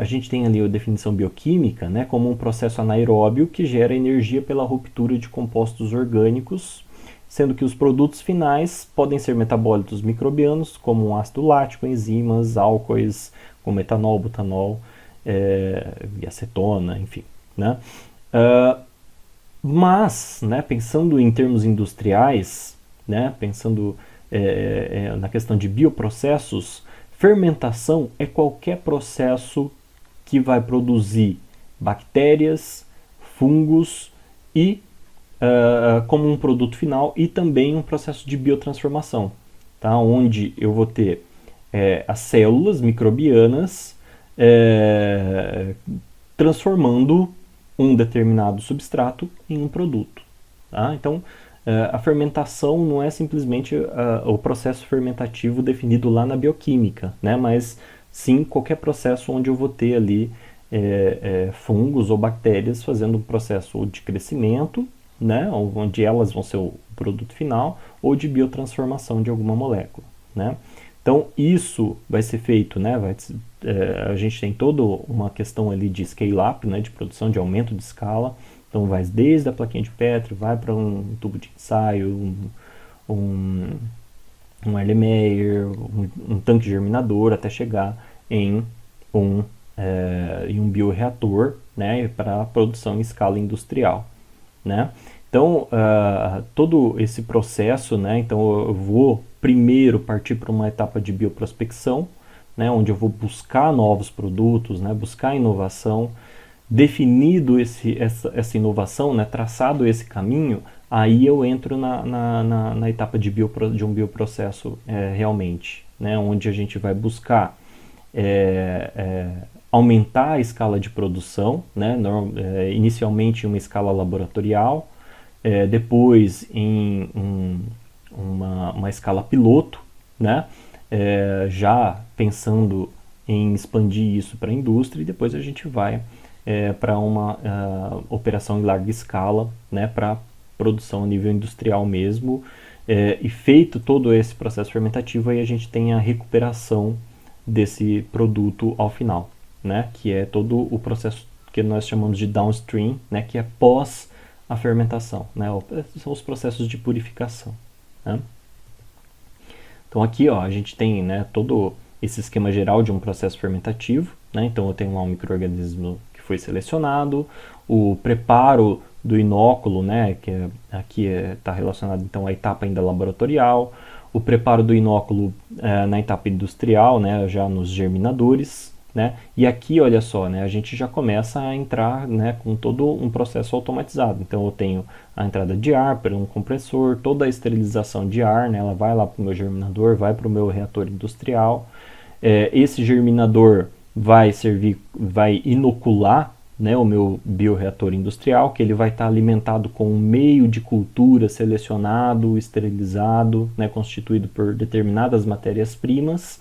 a gente tem ali a definição bioquímica, né, como um processo anaeróbio que gera energia pela ruptura de compostos orgânicos, sendo que os produtos finais podem ser metabólitos microbianos, como um ácido lático, enzimas, álcoois, como etanol, butanol e acetona, enfim, né? Mas, né, pensando em termos industriais, né, pensando na questão de bioprocessos, fermentação é qualquer processo que vai produzir bactérias, fungos e como um produto final, e também um processo de biotransformação, tá? Onde eu vou ter as células microbianas transformando um determinado substrato em um produto, Tá? Então, a fermentação não é simplesmente o processo fermentativo definido lá na bioquímica, né? Mas sim qualquer processo onde eu vou ter ali fungos ou bactérias fazendo um processo de crescimento, né? Onde elas vão ser o produto final, ou de biotransformação de alguma molécula, né? Então isso vai ser feito, né? A gente tem toda uma questão ali de scale-up, né? De produção, de aumento de escala. Então vai desde a plaquinha de Petri, vai para um tubo de ensaio, um Erlenmeyer, um tanque germinador, até chegar em um bioreator, né? Para produção em escala industrial, né? Então, todo esse processo, né, então eu vou primeiro partir para uma etapa de bioprospecção, né, onde eu vou buscar novos produtos, né, buscar inovação. Definido essa inovação, né, traçado esse caminho, aí eu entro na etapa de um bioprocesso realmente, né, onde a gente vai buscar aumentar a escala de produção, né, inicialmente em uma escala laboratorial, depois em uma escala piloto, né, já pensando em expandir isso para a indústria, e depois a gente vai para uma operação em larga escala, né, para produção a nível industrial mesmo, e feito todo esse processo fermentativo, aí a gente tem a recuperação desse produto ao final, né, que é todo o processo que nós chamamos de downstream, né, que é pós a fermentação, né, são os processos de purificação, né. Então aqui, ó, a gente tem, né, todo esse esquema geral de um processo fermentativo, né, então eu tenho lá um micro-organismo que foi selecionado, o preparo do inóculo, né, que aqui está relacionado então à etapa ainda laboratorial, o preparo do inóculo na etapa industrial, né, já nos germinadores, né, e aqui, olha só, né, a gente já começa a entrar, né, com todo um processo automatizado. Então eu tenho a entrada de ar por um compressor, toda a esterilização de ar, né, ela vai lá para o meu germinador, vai para o meu reator industrial. Esse germinador vai inocular, né, o meu bioreator industrial, que ele vai estar alimentado com um meio de cultura selecionado, esterilizado, né, constituído por determinadas matérias-primas,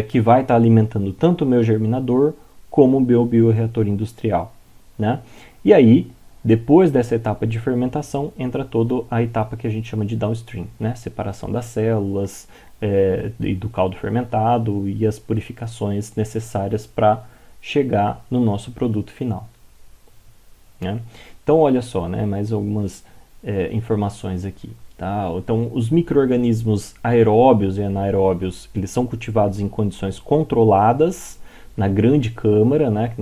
que vai estar alimentando tanto o meu germinador como o meu bioreator industrial, né? E aí, depois dessa etapa de fermentação, entra toda a etapa que a gente chama de downstream, né? Separação das células e do caldo fermentado e as purificações necessárias para chegar no nosso produto final, né? Então, olha só, né? Mais algumas informações aqui. Tá? Então, os micro-organismos aeróbios e anaeróbios, eles são cultivados em condições controladas, na grande câmara, né,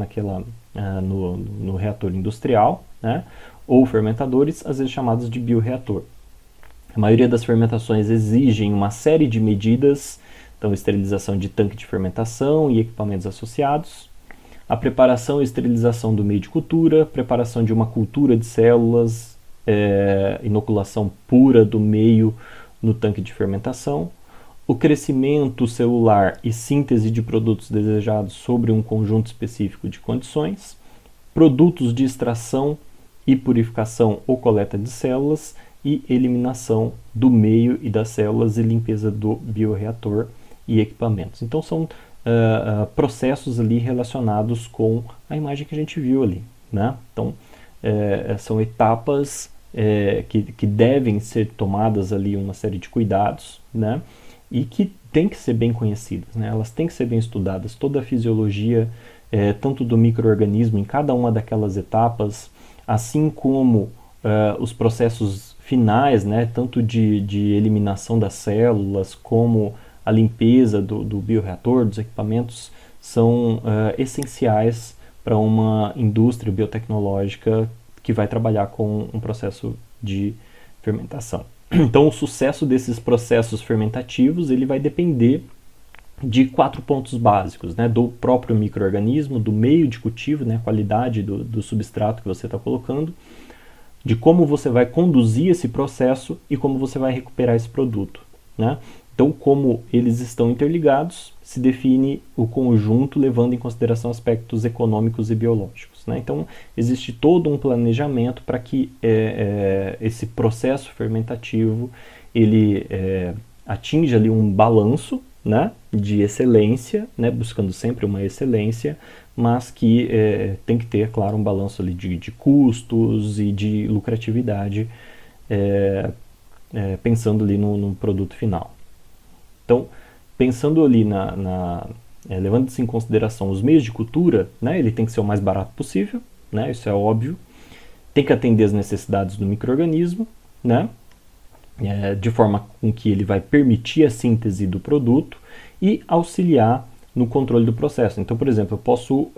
no reator industrial, né, ou fermentadores, às vezes chamados de bioreator. A maioria das fermentações exigem uma série de medidas, então esterilização de tanque de fermentação e equipamentos associados, a preparação e esterilização do meio de cultura, preparação de uma cultura de células, inoculação pura do meio no tanque de fermentação, o crescimento celular e síntese de produtos desejados sobre um conjunto específico de condições, produtos de extração e purificação ou coleta de células e eliminação do meio e das células e limpeza do bioreator e equipamentos. Então são processos ali relacionados com a imagem que a gente viu ali, né? Então são etapas que devem ser tomadas ali uma série de cuidados, né? E que tem que ser bem conhecidas, né? Elas têm que ser bem estudadas, toda a fisiologia, tanto do micro-organismo em cada uma daquelas etapas, assim como os processos finais, né? Tanto de eliminação das células, como a limpeza do bioreator, dos equipamentos, são essenciais para uma indústria biotecnológica que vai trabalhar com um processo de fermentação. Então, o sucesso desses processos fermentativos ele vai depender de 4 pontos básicos, né? Do próprio micro-organismo, do meio de cultivo, né? A qualidade do substrato que você está colocando, de como você vai conduzir esse processo e como você vai recuperar esse produto, né? Então, como eles estão interligados, se define o conjunto levando em consideração aspectos econômicos e biológicos, né? Então, existe todo um planejamento para que esse processo fermentativo ele atinja ali um balanço, né, de excelência, né, buscando sempre uma excelência, mas que tem que ter, claro, um balanço ali de custos e de lucratividade, pensando ali no produto final. Então, pensando ali levando-se em consideração os meios de cultura, né, ele tem que ser o mais barato possível, né, isso é óbvio, tem que atender as necessidades do micro-organismo, né, de forma com que ele vai permitir a síntese do produto e auxiliar no controle do processo. Então, por exemplo, eu posso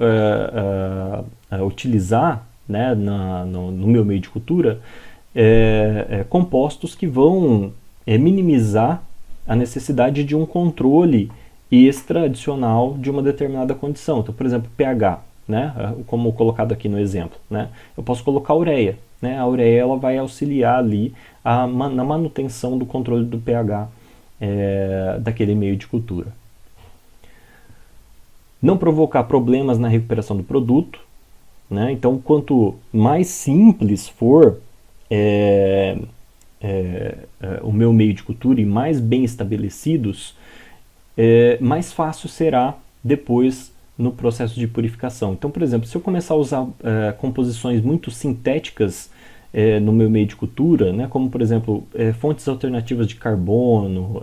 utilizar, né, no meu meio de cultura compostos que vão minimizar a necessidade de um controle extra adicional de uma determinada condição. Então, por exemplo, pH, né, como colocado aqui no exemplo, né, eu posso colocar ureia, né, a ureia ela vai auxiliar ali na manutenção do controle do pH daquele meio de cultura. Não provocar problemas na recuperação do produto, né, então quanto mais simples for o meu meio de cultura e mais bem estabelecidos, mais fácil será depois no processo de purificação. Então, por exemplo, se eu começar a usar composições muito sintéticas no meu meio de cultura, né, como por exemplo fontes alternativas de carbono,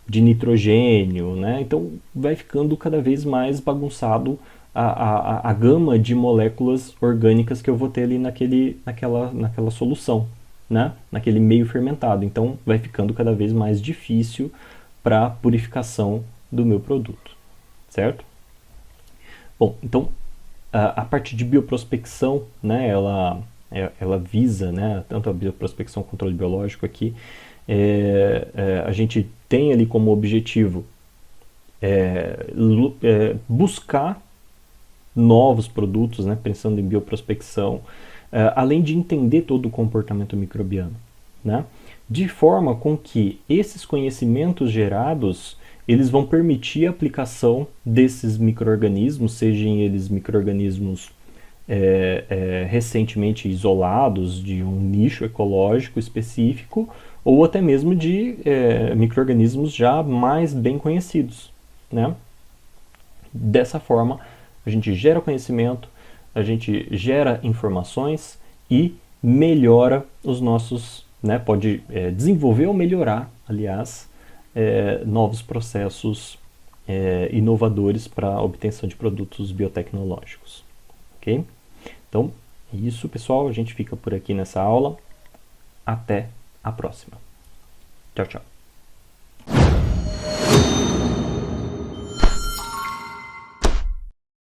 de nitrogênio, né, então vai ficando cada vez mais bagunçado a gama de moléculas orgânicas que eu vou ter ali naquela solução, né, naquele meio fermentado. Então vai ficando cada vez mais difícil para a purificação do meu produto, certo? Bom, então a parte de bioprospecção, né, ela visa, né, tanto a bioprospecção quanto o controle biológico aqui, a gente tem ali como objetivo buscar novos produtos, né, pensando em bioprospecção, além de entender todo o comportamento microbiano, né, de forma com que esses conhecimentos gerados eles vão permitir a aplicação desses micro-organismos, sejam eles micro-organismos recentemente isolados de um nicho ecológico específico, ou até mesmo de micro-organismos já mais bem conhecidos, né? Dessa forma, a gente gera conhecimento, a gente gera informações e melhora os nossos, né, pode desenvolver ou melhorar, aliás, novos processos inovadores para a obtenção de produtos biotecnológicos. Ok? Então, é isso, pessoal. A gente fica por aqui nessa aula. Até a próxima. Tchau, tchau.